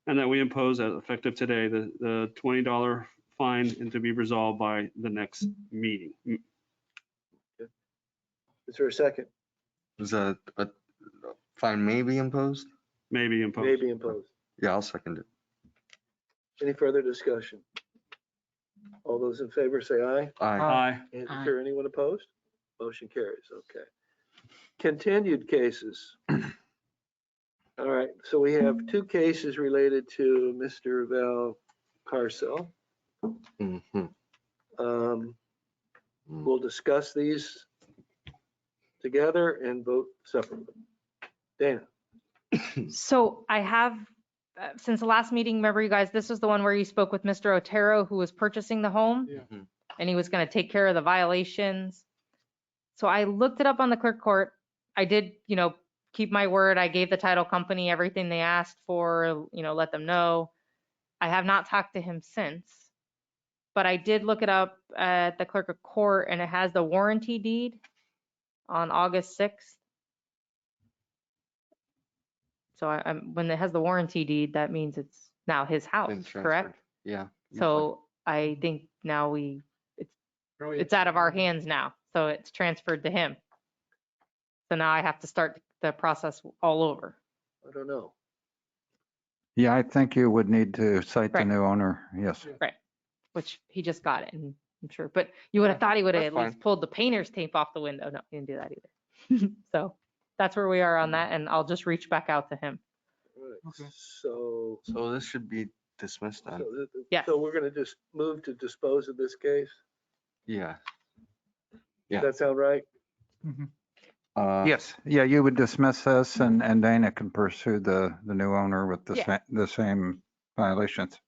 And that we impose as effective today, the $20 fine and to be resolved by the next meeting. Is there a second? Is that a fine may be imposed? Maybe imposed. Maybe imposed. Yeah, I'll second it. Any further discussion? All those in favor say aye. Aye. Aye. And is Aye. there anyone opposed? Motion carries. Okay. Continued cases. All right, so we have two cases related to Mr. Val Carcel. Mhm. we'll discuss these together and vote separately. Dana? So I have, since the last meeting, remember you guys, this was the one where you spoke with Mr. Otero, who was purchasing the home. Yeah. Mhm. And he was going to take care of the violations. So I looked it up on the clerk court. I did, keep my word. I gave the title company everything they asked for, let them know. I have not talked to him since, but I did look it up at the clerk of court, and it has the warranty deed on August 6th. So when it has the warranty deed, that means it's now his Been house, transferred. correct? Yeah. So I think now it's out of our hands now. So it's transferred to him. So now I have to start the process all over. I don't know. Yeah, I think you would need to cite the Right. new owner. Yes. Which he just got it, and I'm sure, but you would have thought he would have That's at least pulled the painter's tape off the window. No, he didn't do that either. So that's where we are on that, and I'll just reach back out to him. Right. Okay. So, So this should be dismissed then. Yes. so we're gonna just move to dispose of this case? Yeah. Does Yeah. that sound right? Yes. Yeah, you would dismiss this and Dana can pursue the new owner with Yeah. the same violations.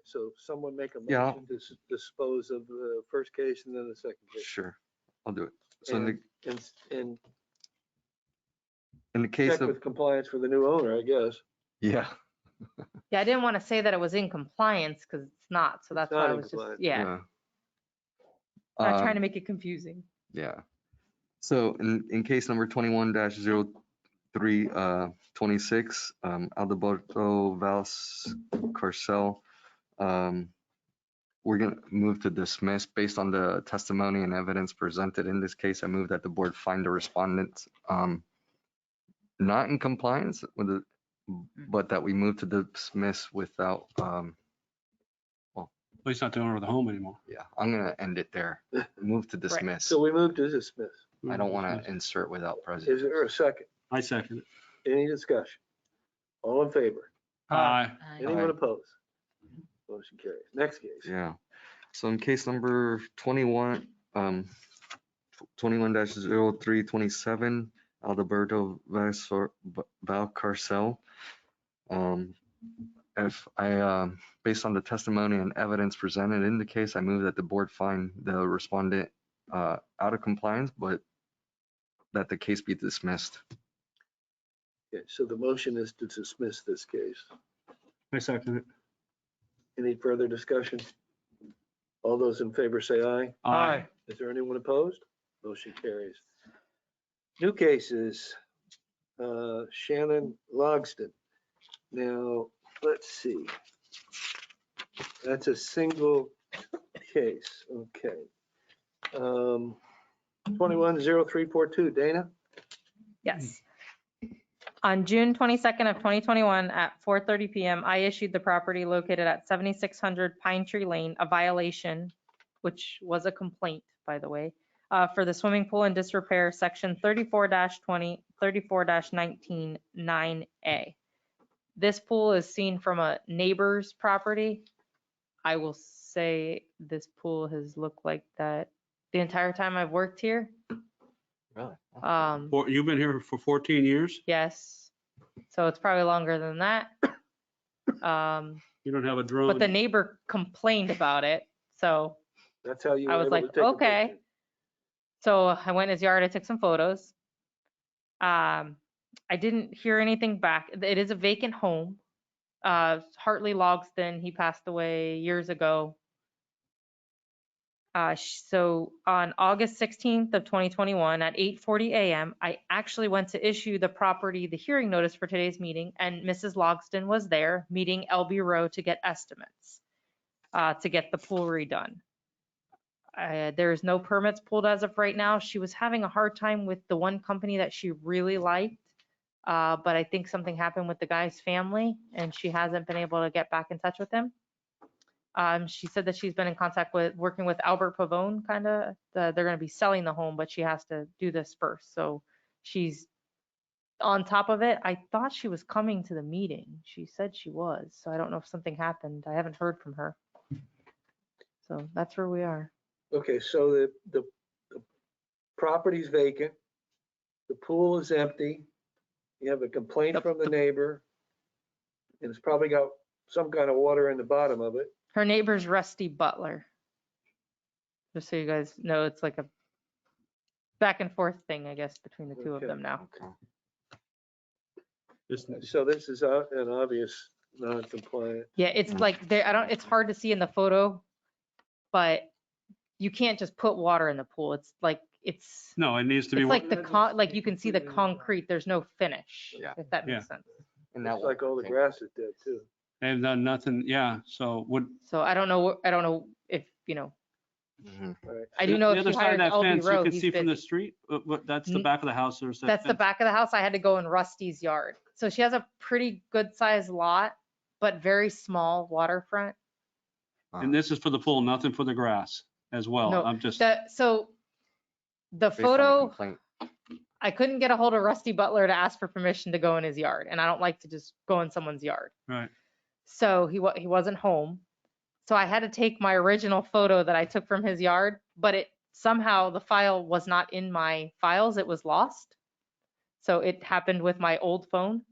So someone make a Yeah. motion to dispose of the first case and then the second case. Sure. I'll do it. So in And the case check of, with compliance for the new owner, I guess. yeah. Yeah, I didn't want to say that it was in compliance because it's not. So It's that's not why I in was just, compliance. yeah, not trying to make it confusing. Yeah. So in case number 21-0326, Alberto Vals Carcel, we're going to move to dismiss based on the testimony and evidence presented in this case. I move that the board find the respondent not in compliance with it, but that we move to dismiss without, He's not the owner of the home anymore. yeah, I'm going to end it there. Move to dismiss. So we move to dismiss. I don't want to insert without Is prejudice. there a second? I second it. Any discussion? All in favor? Aye. Anyone opposed? Motion carries. Next case. Yeah. So in case number 21-0327, Alberto Valcarcel. If I, based on the testimony and evidence presented in the case, I move that the board find the respondent out of compliance, but that the case be dismissed. Okay, so the motion is to dismiss this case. I second it. Any further discussion? All those in favor say aye. Aye. Is there anyone opposed? Motion carries. New cases, Shannon Logston. Now, let's see. That's a single case, okay. 210342, Dana? Yes. On June 22nd of 2021 at 4:30 PM, I issued the property located at 7600 Pine Tree Lane a violation, which was a complaint, by the way, for the swimming pool in disrepair, section 34-20, 34-19, 9A. This pool is seen from a neighbor's property. I will say this pool has looked like that the entire time I've worked here. Really? You've been here for 14 years? Yes, so it's probably longer than that. You don't have a drone? But the neighbor complained about it, so That's how you I were was able to like, take a okay. picture. So I went in his yard, I took some photos. I didn't hear anything back. It is a vacant home. Hartley Logston, he passed away years ago. So on August 16th of 2021 at 8:40 a.m., I actually went to issue the property, the hearing notice for today's meeting, and Mrs. Logston was there meeting LB Rowe to get estimates to get the pool redone. There's no permits pulled as of right now. She was having a hard time with the one company that she really liked, but I think something happened with the guy's family and she hasn't been able to get back in touch with him. She said that she's been in contact with, working with Albert Pavone, kind of. They're going to be selling the home, but she has to do this first. So she's on top of it. I thought she was coming to the meeting. She said she was. So I don't know if something happened. I haven't heard from her. So that's where we are. Okay, so the property's vacant, the pool is empty, you have a complaint from the neighbor, and it's probably got some kind of water in the bottom of it. Her neighbor's Rusty Butler. Just so you guys know, it's like a back and forth thing, I guess, between the two of Okay. them now. So this is an obvious non-compliant. Yeah, it's like there, it's hard to see in the photo, but you can't just put water in the pool. It's like, it's No, it needs to be. like like you can see the concrete, there's no finish, Yeah. if that makes sense. And that Looks like all the thing. grass is dead too. They've done nothing, yeah, so would. So I don't know if, Mhm. All right. I do know The if other she side of hired that LB fence, you Road, can he's see from the busy. street, that's the Mm. back of the house, there's that. That's the fence. back of the house. I had to go in Rusty's yard. So she has a pretty good sized lot, but very small waterfront. And this is for the pool, nothing for the grass as well. No, I'm just, So the Based on the photo, complaint. I couldn't get a hold of Rusty Butler to ask for permission to go in his yard, and I don't like to just go in someone's yard. right. So he wasn't home. So I had to take my original photo that I took from his yard, but it somehow the file was not in my files. It was lost. So it happened with my old phone.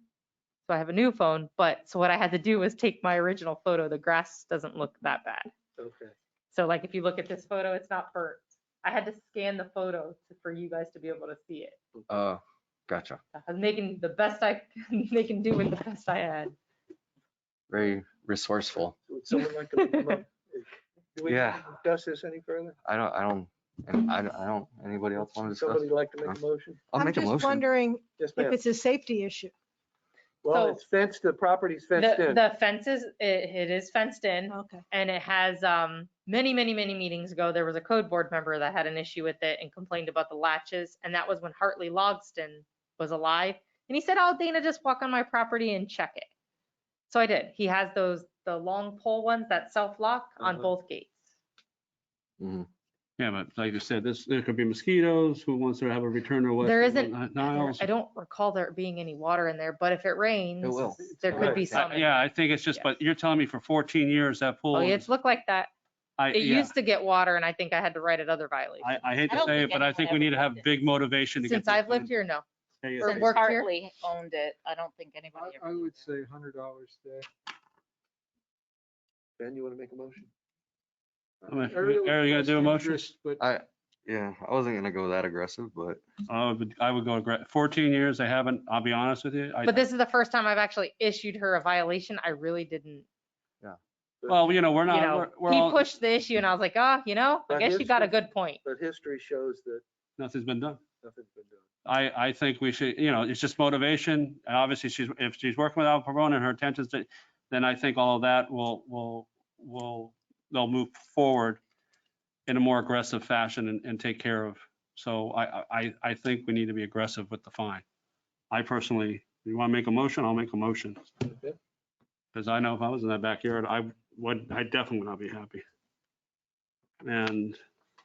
So I have a new phone, so what I had to do was take my original photo. The grass doesn't look that bad. Okay. So like if you look at this photo, it's not burnt. I had to scan the photo for you guys to be able to see it. Oh, gotcha. I was making the best I can do with the best I had. Very resourceful. Would someone like to make a mo- Do we Yeah. discuss this any further? I don't, anybody else want to discuss? Somebody like to make a motion? I'll I'm make a just motion. wondering Yes, if ma'am. it's a safety issue. Well, So- it's fenced, the property's fenced in. The fences, it is fenced in. Okay. And it has, many meetings ago, there was a code board member that had an issue with it and complained about the latches. And that was when Hartley Logston was alive. And he said, oh, Dana, just walk on my property and check it. So I did. He has the long pole ones that self-lock on Uh-huh. both gates. Mhm. Yeah, but like you said, there could be mosquitoes, who wants to have a return to There West isn't, Niles? I don't recall there being any water in there, but if it rains, will. there could be Right. some. in Yeah, there. I think it's just, Yeah. but you're telling me for 14 years that pool. Oh, yeah, it's looked like that. It Yeah, used to get water and I think I had to write another violation. I hate I to don't say it, think but I anyone think we ever need to have lived in big motivation to get. Since this I've lived done. here, no. Yeah, yeah. or Since worked here? Hartley owned it, I don't think anybody ever. I would lived there. say $100 there. Ben, you want to make a motion? I mean, Are you gonna do a motion? But Yeah, I wasn't gonna go that aggressive, but I would go 14 years. They haven't, I'll be honest with you. But this is the first time I've actually issued her a violation. I really didn't, Well, we're you not, know, we're he all, pushed the issue and I was like, I But guess you got a history- good point. But history shows that nothing's been done. nothing's been done. I think we should, it's just motivation. And obviously if she's working with Al Pavone and her intentions, then I think all of that they'll move forward in a more aggressive fashion and take care of. So I think we need to be aggressive with the fine. I personally, you want to make a motion? I'll make a motion. Okay. Because I know if I was in that backyard, I definitely would not be happy. And,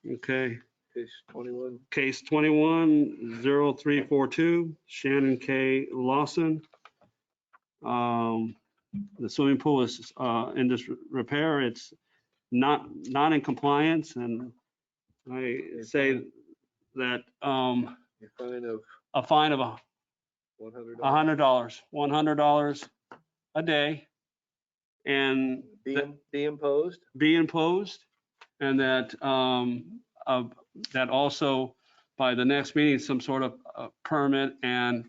okay. Case 21. Case 21-0342, Shannon K. Lawson. The swimming pool is in disrepair. It's not in compliance, and I say that A fine of a fine of $100. $100 a day, and Be imposed. be imposed, and that that also by the next meeting, some sort of permit and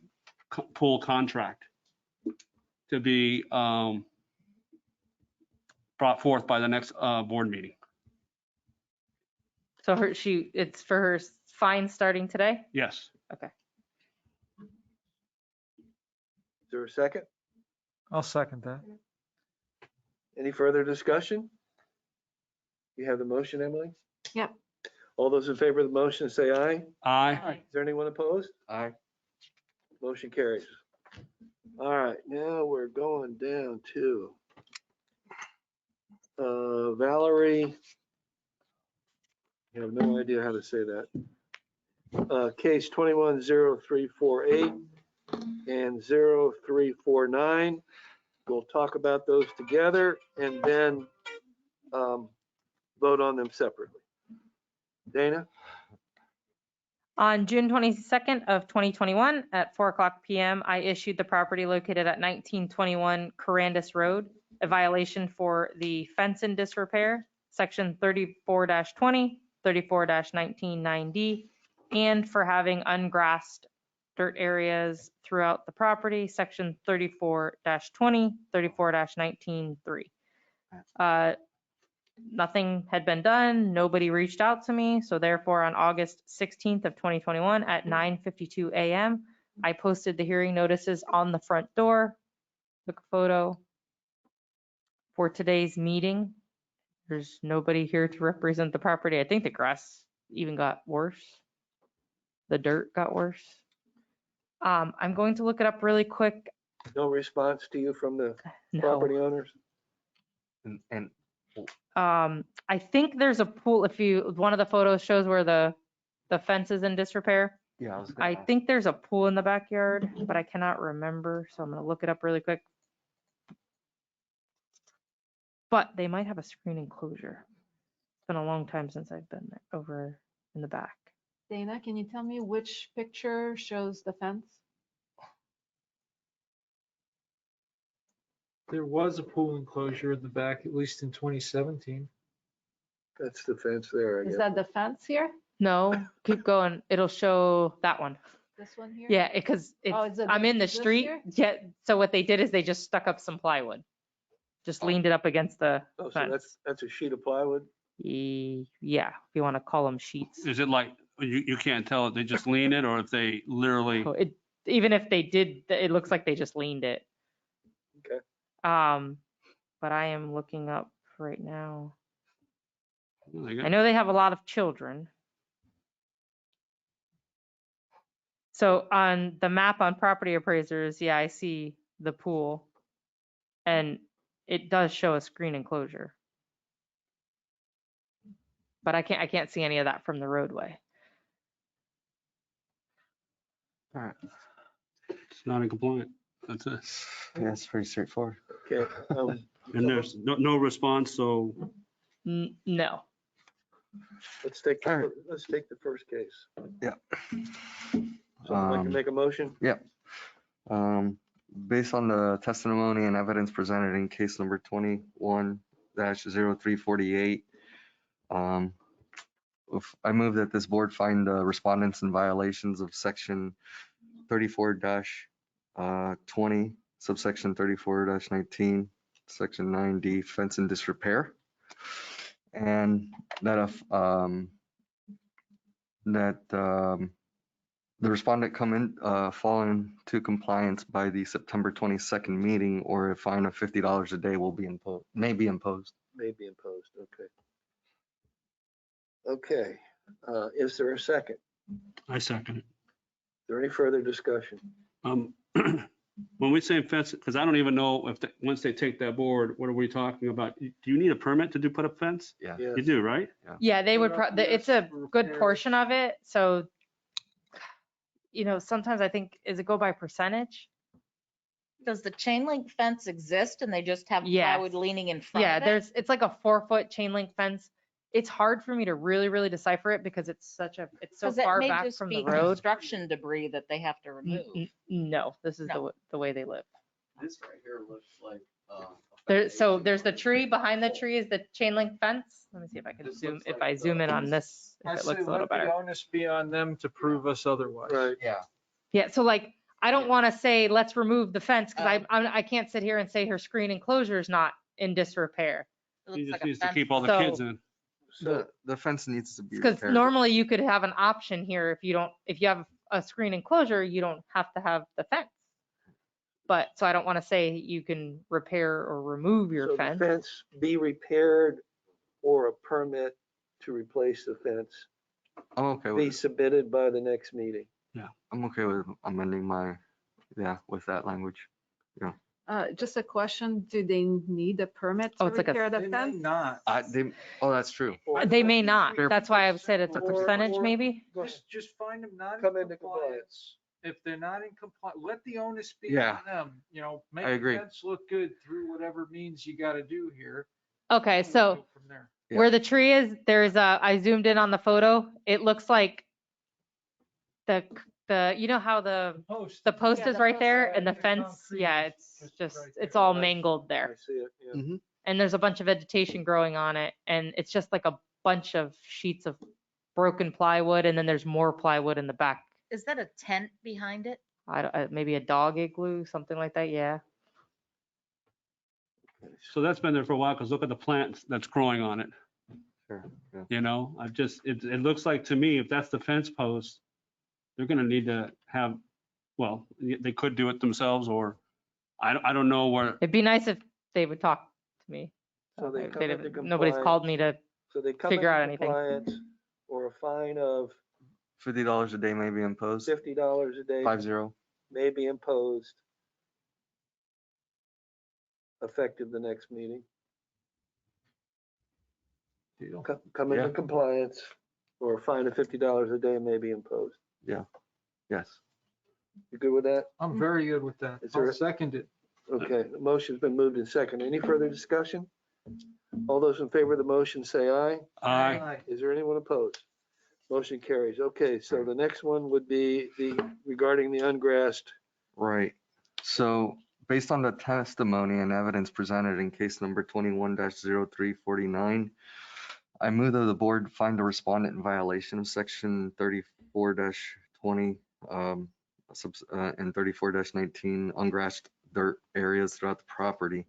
pool contract to be brought forth by the next board meeting. So it's for her fine starting today? Yes. Okay. Is there a second? I'll second that. Any further discussion? You have the motion, Emily? Yep. All those in favor of the motion, say aye. Aye. Is there anyone opposed? I, Motion carries. All right, now we're going down to Valerie. I have no idea how to say that. Case 21-0348 and 0349. We'll talk about those together and then vote on them separately. Dana? On June 22nd of 2021 at 4:00 PM, I issued the property located at 1921 Corandis Road a violation for the fence in disrepair, section 34-20, 34-19-9D, and for having ungrassed dirt areas throughout the property, section 34-20, 34-19-3. Nothing had been done. Nobody reached out to me. So therefore, on August 16th of 2021 at 9:52 a.m., I posted the hearing notices on the front door. Took a photo for today's meeting. There's nobody here to represent the property. I think the grass even got worse. The dirt got worse. I'm going to look it up really quick. No response to you from the No. property owners? And I think there's a pool, one of the photos shows where the fence is in disrepair. yeah, I think there's a pool in the backyard, but I cannot remember, so I'm gonna look it up really quick. But they might have a screen enclosure. It's been a long time since I've been there, over in the back. Dana, can you tell me which picture shows the fence? There was a pool enclosure in the back, at least in 2017. That's the fence there, I Is guess. that the fence here? No, keep going. It'll show that one. This one here? Yeah, because Oh, is it I'm in the this street. here? Yeah, so what they did is they just stuck up some plywood. Just leaned it up against the Oh, so fence. that's a sheet of plywood? Yeah, if you want to call them sheets. Is it like, you can't tell if they just lean it or if they literally, So even if they did, it looks like they just leaned it. Okay. But I am looking up right now. There you I go. know they have a lot of children. So on the map on property appraisers, yeah, I see the pool. And it does show a screen enclosure. But I can't see any of that from the roadway. all right. It's not in compliance. That's it. Yeah, it's pretty straightforward. Okay. And there's no response, so No. Let's take, All right. let's take the first case. Yeah. Someone like to make a motion? Based on the testimony and evidence presented in case number 21-0348, I move that this board find the respondents in violations of section 34-20, subsection 34-19, section 9D, fence and disrepair. And that the respondent come in, fall into compliance by the September 22nd meeting, or a fine of $50 a day may be imposed. May be imposed, okay. Okay, is there a second? I second it. Is there any further discussion? When we say fence, because I don't even know if, once they take that board, what are we talking about? Do you need a permit to put up fence? Yeah. Yes. You do, right? Yeah, they would, Throughout it's years a for good repairs. portion of it. So, sometimes I think, is it go by percentage? Does the chain link fence exist and they just have Yes. plywood leaning in front Yeah, of it? it's like a 4-foot chain link fence. It's hard for me to really decipher it because it's so 'Cause it far may back just from be the road. construction debris that they have to remove. No, this is No. the way they live. This right here looks like, So there's the tree, behind the tree is the chain link fence. Let me see if I can This zoom, looks if like I zoom in on this, I if it say looks a little let the better. onus be on them to prove us otherwise. Right. yeah. Yeah, so like, I don't want to say, let's remove the fence, because I can't sit here and say her screen enclosure is not in disrepair. It looks He like just a needs to fence. keep all the So- kids in. So, The fence needs to be Because repaired. normally you could have an option here, if you have a screen enclosure, you don't have to have the fence. But, so I don't want to say you can repair or remove your so the fence. fence be repaired or a permit to replace the fence I'm okay be with, submitted by the next meeting. I'm okay with amending with that language. Just a question, do they need a permit to Oh, it's like a- repair the They may fence? not. That's true. They may not. They're- That's why I've said it's a Or- percentage or- maybe. Just find them not Come in into compliance. If they're not in compliance, let the onus be Yeah. on them, make I the agree. fence look good through whatever means you gotta do here. Okay, and we'll so go from there. Yeah. where the tree is, I zoomed in on the photo. It looks like you know how the Post. post Yeah, is the right post there are and the the fence, concrete yeah, is it's just just, right it's there. all I- mangled I there. see it, yeah. And there's a bunch of vegetation growing on it, and it's just like a bunch of sheets of broken plywood, and then there's more plywood in the back. Is that a tent behind it? Maybe a dog igloo, something like that, yeah. So that's been there for a while, because look at the plants that's growing on it. Sure, yeah. You know, it looks like to me, if that's the fence post, they're gonna need to have, well, they could do it themselves, or I don't know where, It'd be nice if they would talk to me. So they come into Nobody's called me to, So they come figure into out anything. compliance, or a fine of $50 a day may be imposed, $50 a day 50. may be imposed, effective the next meeting. Come into Yeah. compliance, or a fine of $50 a day may be imposed. Yes. You good with that? I'm very good with that. Is there I'll a- second it. Okay, the motion's been moved in second. Any further discussion? All those in favor of the motion say aye. I, Is there anyone opposed? Motion carries. Okay, so the next one would be regarding the ungrassed. Right. So based on the testimony and evidence presented in case number 21-0349, I move that the board find the respondent in violation of section 34-20 and 34-19 ungrassed dirt areas throughout the property,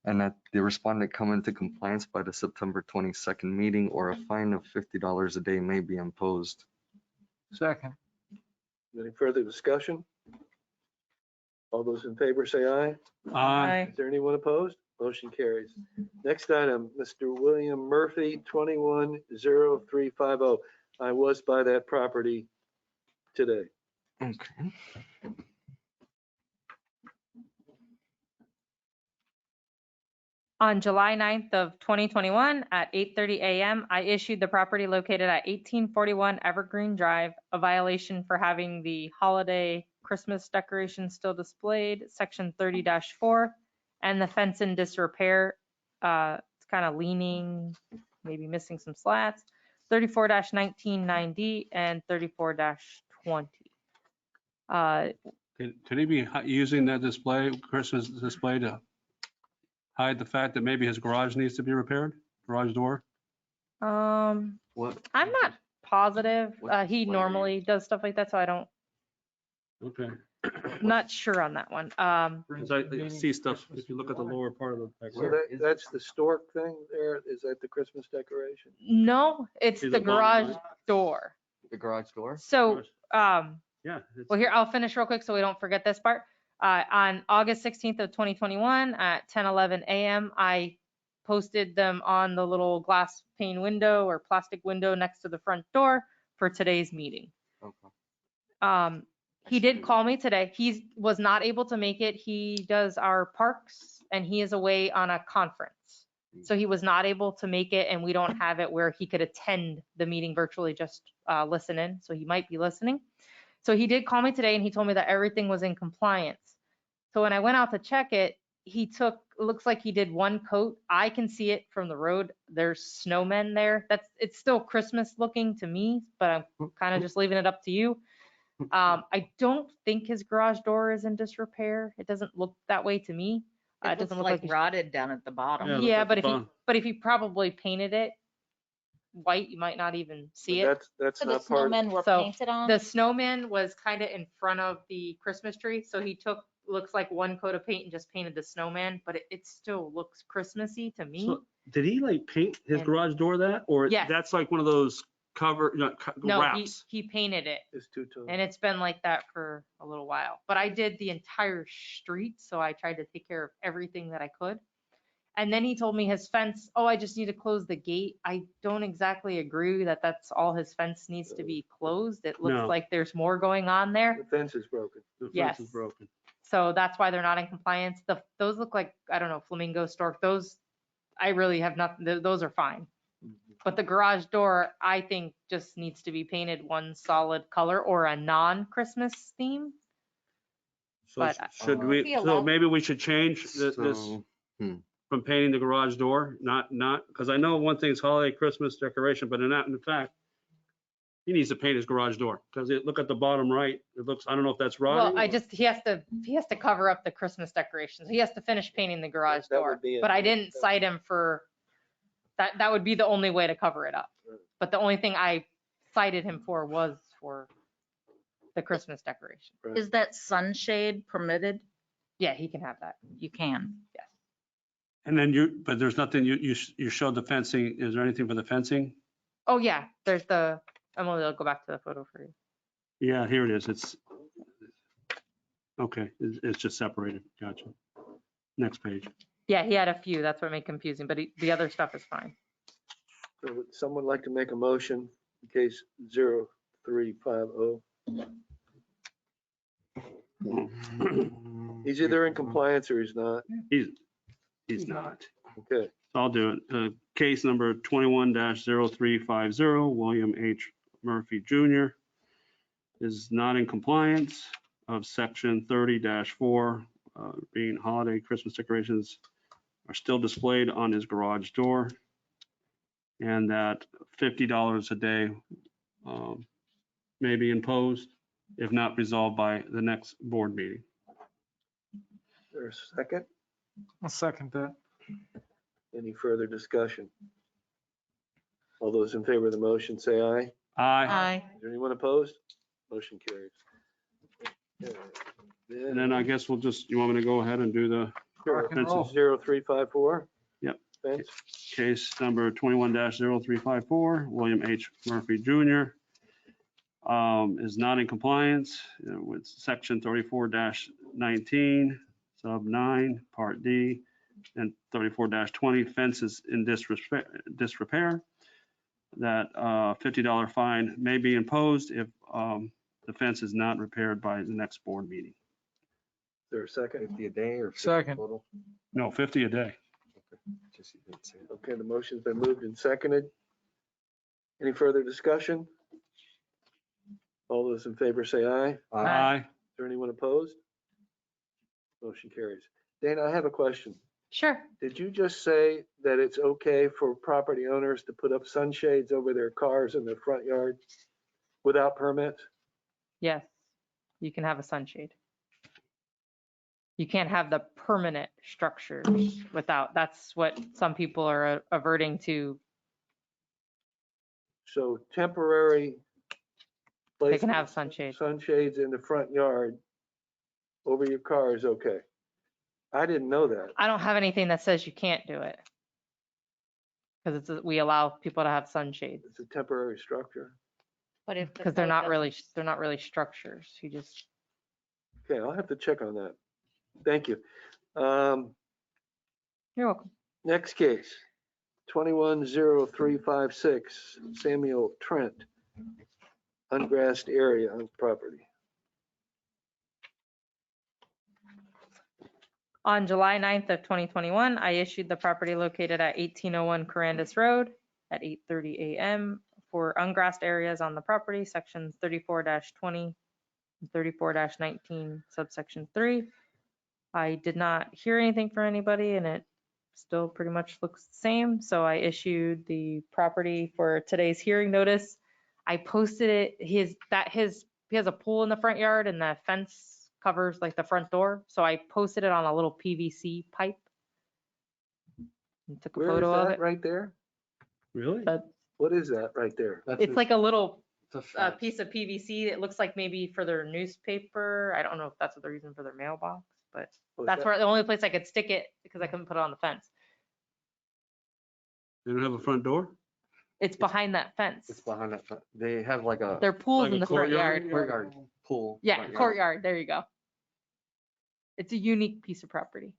and that the respondent come into compliance by the September 22nd meeting, or a fine of $50 a day may be imposed. Second. Any further discussion? All those in favor say aye. I, Is there anyone opposed? Motion carries. Next item, Mr. William Murphy, 21-0350. I was by that property today. Okay. On July 9th of 2021 at 8:30 a.m., I issued the property located at 1841 Evergreen Drive a violation for having the holiday Christmas decorations still displayed, section 30-4, and the fence in disrepair. It's kind of leaning, maybe missing some slats, 34-19 9D and 34-20. could he be using that display, Christmas display, to hide the fact that maybe his garage needs to be repaired, garage door? What? I'm not positive. What He display? normally does stuff like that, so I'm Okay. not sure on that one. 'Cause I see stuff, if you look at the lower part of the. So that's the stork thing there? Is that the Christmas decoration? No, it's Is the it long, garage right? door. The garage door? So, Yeah. it's- well, here, I'll finish real quick so we don't forget this part. On August 16th of 2021 at 10:11 a.m., I posted them on the little glass pane window or plastic window next to the front door for today's meeting. Okay. He did call me today. He was not able to make it. He does our parks and he is away on a conference. So he was not able to make it, and we don't have it where he could attend the meeting virtually, just listen in. So he might be listening. So he did call me today and he told me that everything was in compliance. So when I went out to check it, looks like he did one coat. I can see it from the road. There's snowmen there. It's still Christmas looking to me, but I'm kind of just leaving it up to you. I don't think his garage door is in disrepair. It doesn't look that way to me. It It looks doesn't look like like, rotted down at the bottom. Yeah, it looks yeah, like but the if he, bottom. but if he probably painted it white, you might not even see it. That's So the not part. snowmen were So, painted on? The snowman was kind of in front of the Christmas tree, so he looks like one coat of paint and just painted the snowman, but it still looks Christmassy to me. So did he like paint his And- garage door that, or Yes. that's like one of those cover, No, wraps? he painted it, It's two-tone. and it's been like that for a little while. But I did the entire street, so I tried to take care of everything that I could. And then he told me his fence, I just need to close the gate. I don't exactly agree that that's all his fence needs to be closed. It looks No. like there's more going on there. The fence is broken. The fence Yes. is broken. So that's why they're not in compliance. Those look like, I don't know, flamingo stork. Those, I really have nothing, those are fine. But the garage door, I think just needs to be painted one solid color or a non-Christmas theme. So But, should Be we, so allowed- maybe we should change this So, from painting the garage door, not, because I know one thing's holiday Christmas decoration, but in fact, he needs to paint his garage door, because look at the bottom right, it looks, I don't know if that's Well, rotting. he has to cover up the Christmas decorations. He has to finish painting the garage That would door. be it. But I didn't cite him for, that would be the only way to cover it up. But the only thing I cited him for was for the Christmas decoration. Right. Is that sunshade permitted? Yeah, he can have that. You can. Yes. And then but there's nothing, you showed the fencing, is there anything for the fencing? Oh, yeah, there's Emily, I'll go back to the photo for you. Yeah, here it is, it's, okay, it's just separated, gotcha. Next page. Yeah, he had a few, that's what made it confusing, but the other stuff is fine. So would someone like to make a motion in case 0350? He's either in compliance or he's not. He's not. Okay. I'll do it. Case number 21-0350, William H. Murphy Jr. is not in compliance of section 30-4, being holiday Christmas decorations are still displayed on his garage door, and that $50 a day may be imposed if not resolved by the next board meeting. There's a second. I'll second that. Any further discussion? All those in favor of the motion, say aye. Aye. Aye. Is there anyone opposed? Motion carries. Okay. And then I guess we'll just, you want me to go ahead and do the Sure. Rock and roll. 0354? Yep. Fence? case number 21-0354, William H. Murphy Jr. Is not in compliance with section 34-19, sub 9, part D, and 34-20, fences in disrepair. That $50 fine may be imposed if the fence is not repaired by the next board meeting. Is there a second? 50 a day or 50 Second. total? No, 50 a day. Just you didn't say. Okay, the motion's been moved and seconded. Any further discussion? All those in favor say aye. Is Aye. there anyone opposed? Motion carries. Dana, I have a question. Sure. Did you just say that it's okay for property owners to put up sunshades over their cars in their front yard without permits? Yes, you can have a sunshade. You can't have the permanent structures without, that's what some people are averting to. So temporary. They can placement have of sunshades. Sunshades in the front yard over your car is okay. I didn't know that. I don't have anything that says you can't do it. Because we allow people to have sunshades, It's a temporary structure. But if. the because they're code not doesn't- really structures. You just, Okay, I'll have to check on that. Thank you. you're welcome. Next case, 210356, Samuel Trent, ungrassed area of property. On July 9th of 2021, I issued the property located at 1801 Carandus Road at 8:30 a.m. for ungrassed areas on the property, sections 34-20, and 34-19, subsection 3. I did not hear anything from anybody, and it still pretty much looks the same, so I issued the property for today's hearing notice. I posted it, he has a pool in the front yard, and the fence covers like the front door, so I posted it on a little PVC pipe and took a Where is photo of that it. right there? Really? What is that right there? It's like a little It's a fence. piece of PVC. It looks like maybe for their newspaper. I don't know if that's what they're using for their mailbox, but Oh, is that's that- where the only place I could stick it because I couldn't put it on the fence. They don't have a front door? It's behind that fence. It's behind that. They have like a Their pool's like in a the front courtyard? yard. courtyard pool. Yeah, front yard. courtyard. There you go. It's a unique piece of property.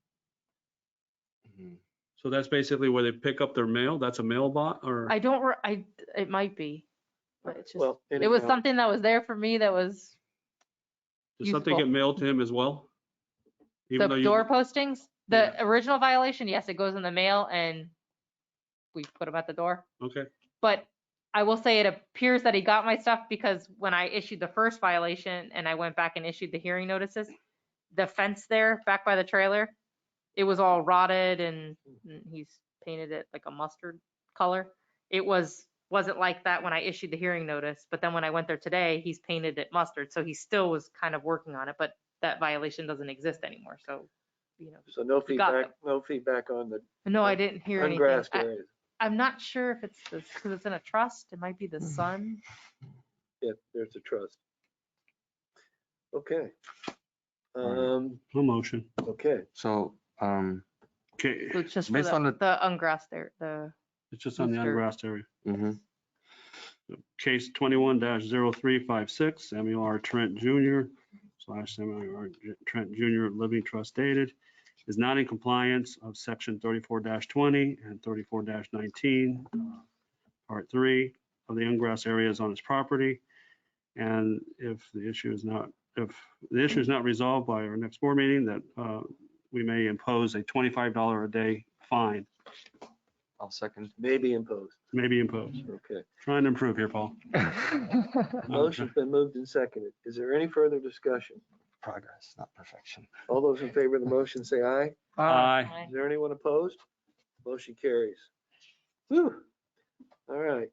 Mhm. So that's basically where they pick up their mail? That's a mailbox or? It might be, but it's just, Well, it was anyhow, something that was there for me that was Does something useful. get mailed to him as well? Even though the you- door postings. The Yeah. original violation, yes, it goes in the mail and we put them at the door. Okay, But I will say it appears that he got my stuff because when I issued the first violation and I went back and issued the hearing notices, the fence there back by the trailer, it was all rotted and he's painted it like a mustard color. It was wasn't like that when I issued the hearing notice, but then when I went there today, he's painted it mustard, so he still was kind of working on it, but that violation doesn't exist anymore, so, you know. So no We got feedback on the No, I didn't hear anything. ungrassed areas. I'm not sure if it's because it's in a trust, it might be the sun. Yeah, there's a trust. Okay. No motion. Okay. So, Okay, So it's just for Based on the ungrassed area, it's just on the Mr. ungrassed area. mhm. Case 21-0356, Samuel R. Trent Jr. / Samuel R. Trent Jr. Living Trust dated, is not in compliance of section 34-20 and 34-19, part 3 of the ungrassed areas on his property. And if the issue is not resolved by our next board meeting, that we may impose a $25 a day fine, I'll second. Maybe imposed. Okay. Trying to improve here, Paul. Motion's been moved and seconded. Is there any further discussion? Progress, not perfection. All those in favor of the motion say aye. Aye. Is there anyone opposed? Motion carries. Whew. All right.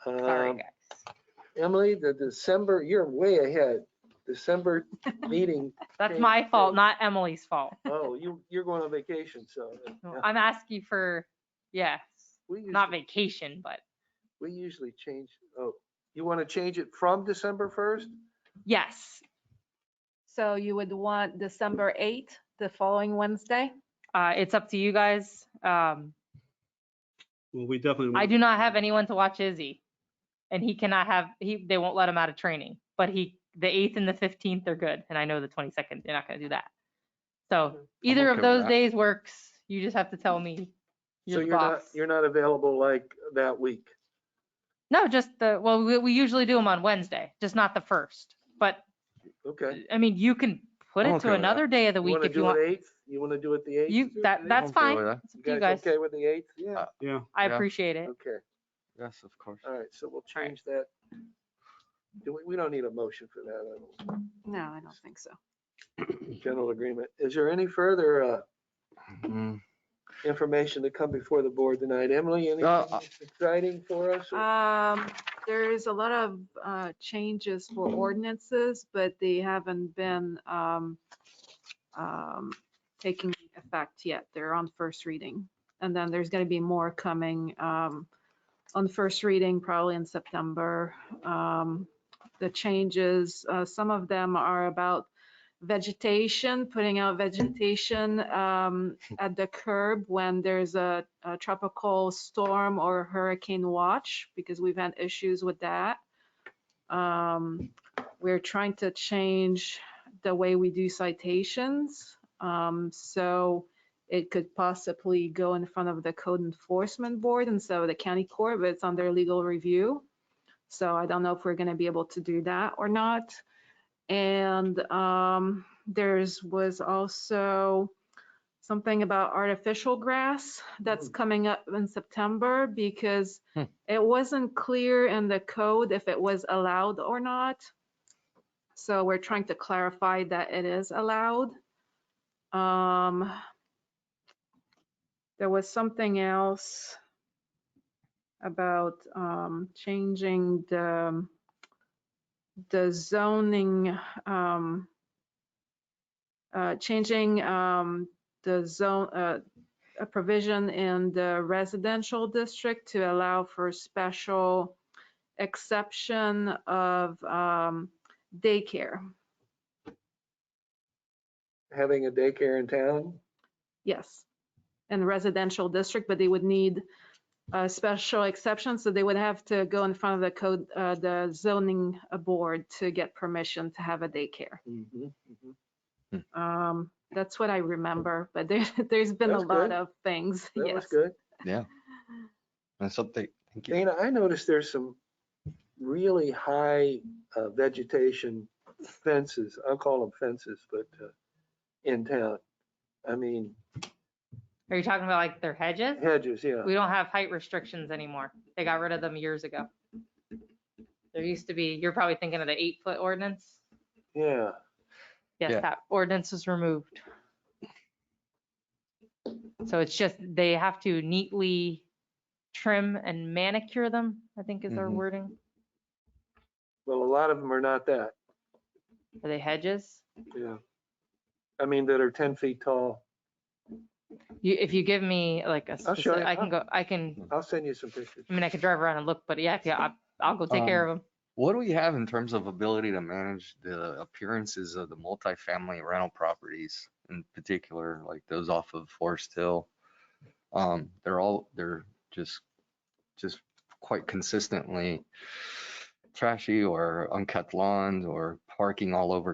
sorry guys. Emily, the December, you're way ahead. December meeting. That's Okay, my fault, so- not Emily's fault. Oh, you're going on vacation, so. No, yeah. I'm asking for, yes, We not usually- vacation, but We usually change, oh, you want to change it from December 1st? yes. So you would want December 8th, the following Wednesday? It's up to you guys. Well, we definitely. I do not have anyone to watch Izzy. And he cannot have, they won't let him out of training, but the 8th and the 15th are good. And I know the 22nd, they're not going to do that. So either okay of with those that. days works. You just have to tell me. So You're the boss. you're not available like that week? No, just well, we usually do them on Wednesday, just not the 1st. But Okay. I mean, you can put I'm it okay to with another day of the You week want to if you do want. it 8th? You want to do it the 8th? That's I'm okay fine. with that. It's up to you guys. Okay with the 8th? Yeah. Yeah. I Yeah. appreciate it. Okay. Yes, of course. All right. So we'll right. change that. We don't need a motion for that. I don't- No, I don't think so. General agreement. Is there any further Mm, information to come before the board tonight? Emily, anything exciting for us? There's a lot of changes for ordinances, but they haven't been taking effect yet. They're on first reading. And then there's going to be more coming on first reading probably in September. The changes, some of them are about vegetation, putting out vegetation at the curb when there's a tropical storm or hurricane watch, because we've had issues with that. We're trying to change the way we do citations. So it could possibly go in front of the code enforcement board instead of the county court, but it's under legal review. So I don't know if we're going to be able to do that or not. And was also something about artificial grass that's coming up in September, because it wasn't clear in the code if it was allowed or not. So we're trying to clarify that it is allowed. There was something else about changing the zoning, changing the zone, a provision in the residential district to allow for special exception of daycare. Having a daycare in town? Yes, in the residential district, but they would need a special exception, so they would have to go in front of the code, the zoning board to get permission to have a daycare. That's what I remember, but there's been That's a lot good. of things. That Yes. was good. Yeah. And something, thank you. Dana, I noticed there's some really high vegetation fences. I'll call them fences, but in town. I mean, Are you talking about like their hedges? hedges, yeah. We don't have height restrictions anymore. They got rid of them years ago. There used to be, you're probably thinking of the 8-foot ordinance. Yeah. Yes, Yeah. that ordinance was removed. So it's just, they have to neatly trim and manicure them, I think is our Mhm. wording. Well, a lot of them are not that. Are they hedges? Yeah. I mean, that are 10 feet tall. If you give me like a I'll show specific, you. I can, I'll send you some pictures. I mean, I could drive around and look, but yeah, I'll go take care of them. What do we have in terms of ability to manage the appearances of the multifamily rental properties in particular, like those off of Forest Hill? They're just quite consistently trashy or unkept lawns or parking all over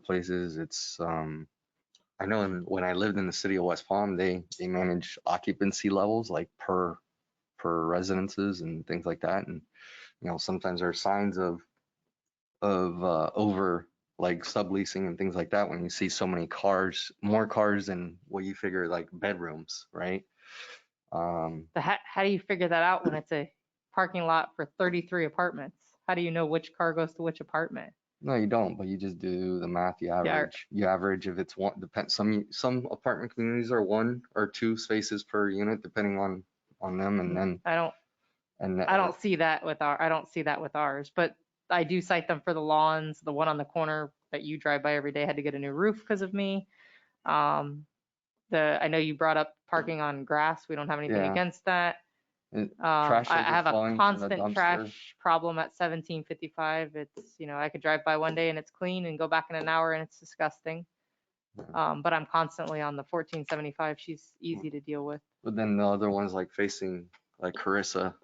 places. It's, I know when I lived in the city of West Palm, they manage occupancy levels like per residences and things like that. And, sometimes there are signs of over like subleasing and things like that when you see so many cars, more cars than what you figure like bedrooms, right? But how do you figure that out when it's a parking lot for 33 apartments? How do you know which car goes to which apartment? No, you don't, but you just do the math. You average if it's one, depends. Some apartment communities are 1 or 2 spaces per unit, depending on them. And then, I don't see that with ours, but I do cite them for the lawns. The one on the corner that you drive by every day had to get a new roof because of me. I know you brought up parking on grass. We don't have anything Yeah. against that. trash I have a overflowing from the constant dumpster. trash problem at 1755. It's, I could drive by one day and it's clean and go back in an hour and it's disgusting. But I'm constantly on the 1475. She's easy to deal with. But then the other ones like facing like Carissa,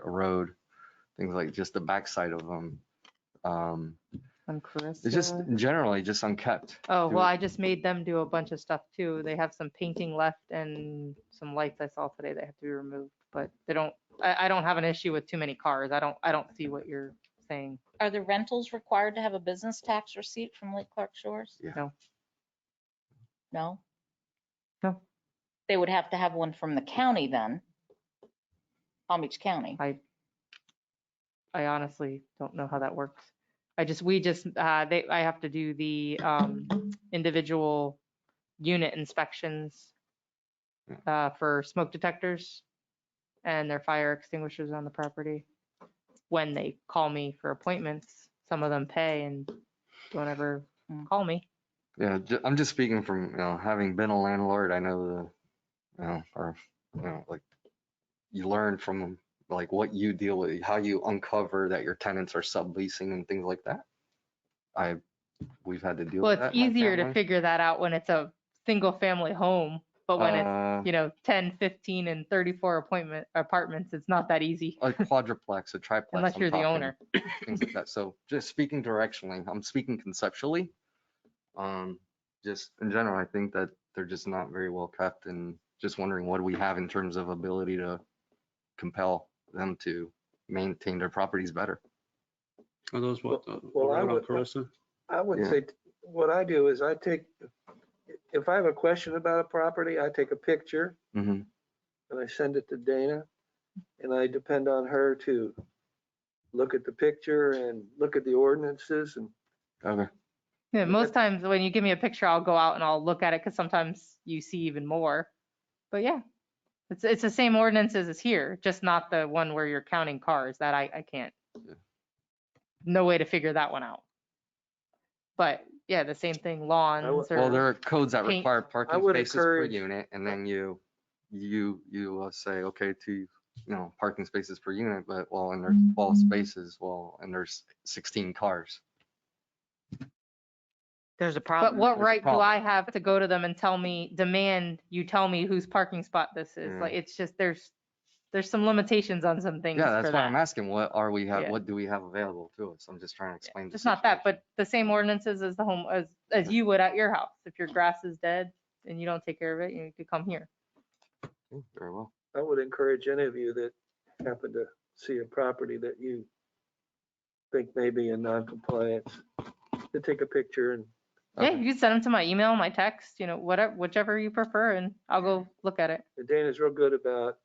road, things like just the backside of them. On Carissa. It's just generally just unkept. Oh, well, I just made them do a bunch of stuff too. They have some painting left and some lights I saw today that have to be removed, but they don't, I don't have an issue with too many cars. I don't see what you're saying. Are the rentals required to have a business tax receipt from Lake Clark Shores? Yeah. No. No? No. They would have to have one from the county then, Palm Beach County. I honestly don't know how that works. I have to do the individual unit inspections for smoke detectors and their fire extinguishers on the property. When they call me for appointments, some of them pay and don't ever call me. Yeah, I'm just speaking from, having been a landlord. I know like you learn from like what you deal with, how you uncover that your tenants are subleasing and things like that. We've had to deal Well, with that. it's in my easier to family. figure that out when it's a single family home, but when it's, 10, 15 and 34 apartments, it's not that easy. A quadruplex, a triplex. Unless I'm you're the talking, owner. Things like that. So just speaking directionally, I'm speaking conceptually. Just in general, I think that they're just not very well kept, and just wondering what do we have in terms of ability to compel them to maintain their properties better. Are those what, Well, around on Carissa? I would Yeah. say, what I do is if I have a question about a property, I take a picture Mm-hmm. and I send it to Dana, and I depend on her to look at the picture and look at the ordinances and Okay. Yeah, most times when you give me a picture, I'll go out and I'll look at it because sometimes you see even more. But yeah, it's the same ordinances as here, just not the one where you're counting cars. That I can't. Yeah. No way to figure that one out. But yeah, the same thing, lawns or. Well, there are codes that paint. require I parking would spaces per encourage- unit, and then you say, okay, to, parking spaces per unit, but and there's 12 spaces, and there's 16 cars. There's a But problem. what There's a right do problem. I have to go to them and demand you tell me whose parking spot this is? Yeah. Like, it's just, there's some limitations on some things Yeah, for that's why that. I'm asking, what Yeah. do we have available to us? I'm just trying to explain. the It's not that, situation. but the same ordinances as the home, as you would at your house. If your grass is dead and you don't take care of it, you could come here. Very well. I would encourage any of you that happen to see a property that you think may be in non-compliance to take a picture and Yeah, Okay. you can send them to my email, my text, whatever, whichever you prefer, and I'll go look at it. Dana's real good about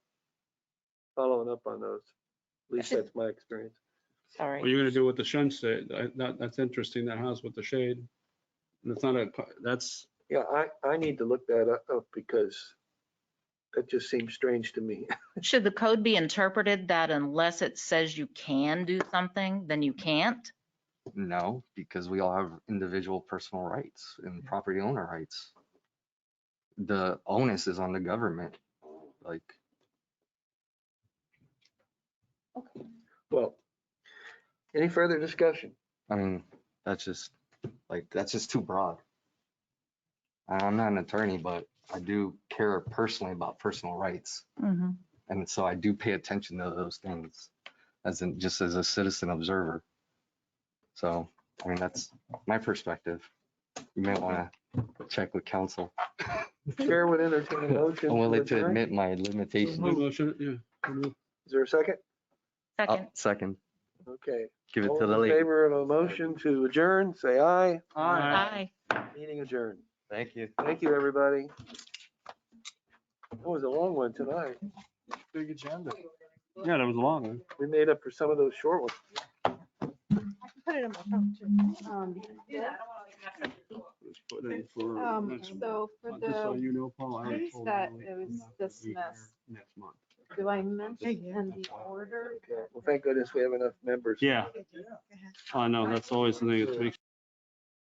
following up on those. At least that's my experience. Sorry. What are you gonna do with the sunshade? That's interesting, that house with the shade. And it's not that's, Yeah, I need to look that up because That just seems strange to me. Should the code be interpreted that unless it says you can do something, then you can't? No, because we all have individual personal rights and property owner rights. The onus is on the government, like, Well, any further discussion? I mean, that's just too broad. I'm not an attorney, but I do care personally about personal rights. Mm-hmm. And so I do pay attention to those things just as a citizen observer. So, I mean, that's my perspective. You may want to check with counsel. Chair would entertain a motion. I'm willing to adjourn. admit my limitations. Motion, yeah. Is there a second? Second. Second, Okay. give it All to the in lady. favor of a motion to adjourn, say aye. Aye. Meeting adjourned. Thank you. Thank you, everybody. That was a long one tonight. Big agenda. Yeah, that was a long one. We made up for some of those short ones. I can put it in my phone too. Just put it in for next month. So for Just so the you know, Paul, I already case told that Emily it was I'm not gonna be here dismissed, next month. do I mention in the order? Okay. Well, thank goodness we have enough members. Yeah, I know, that's always the thing, is to make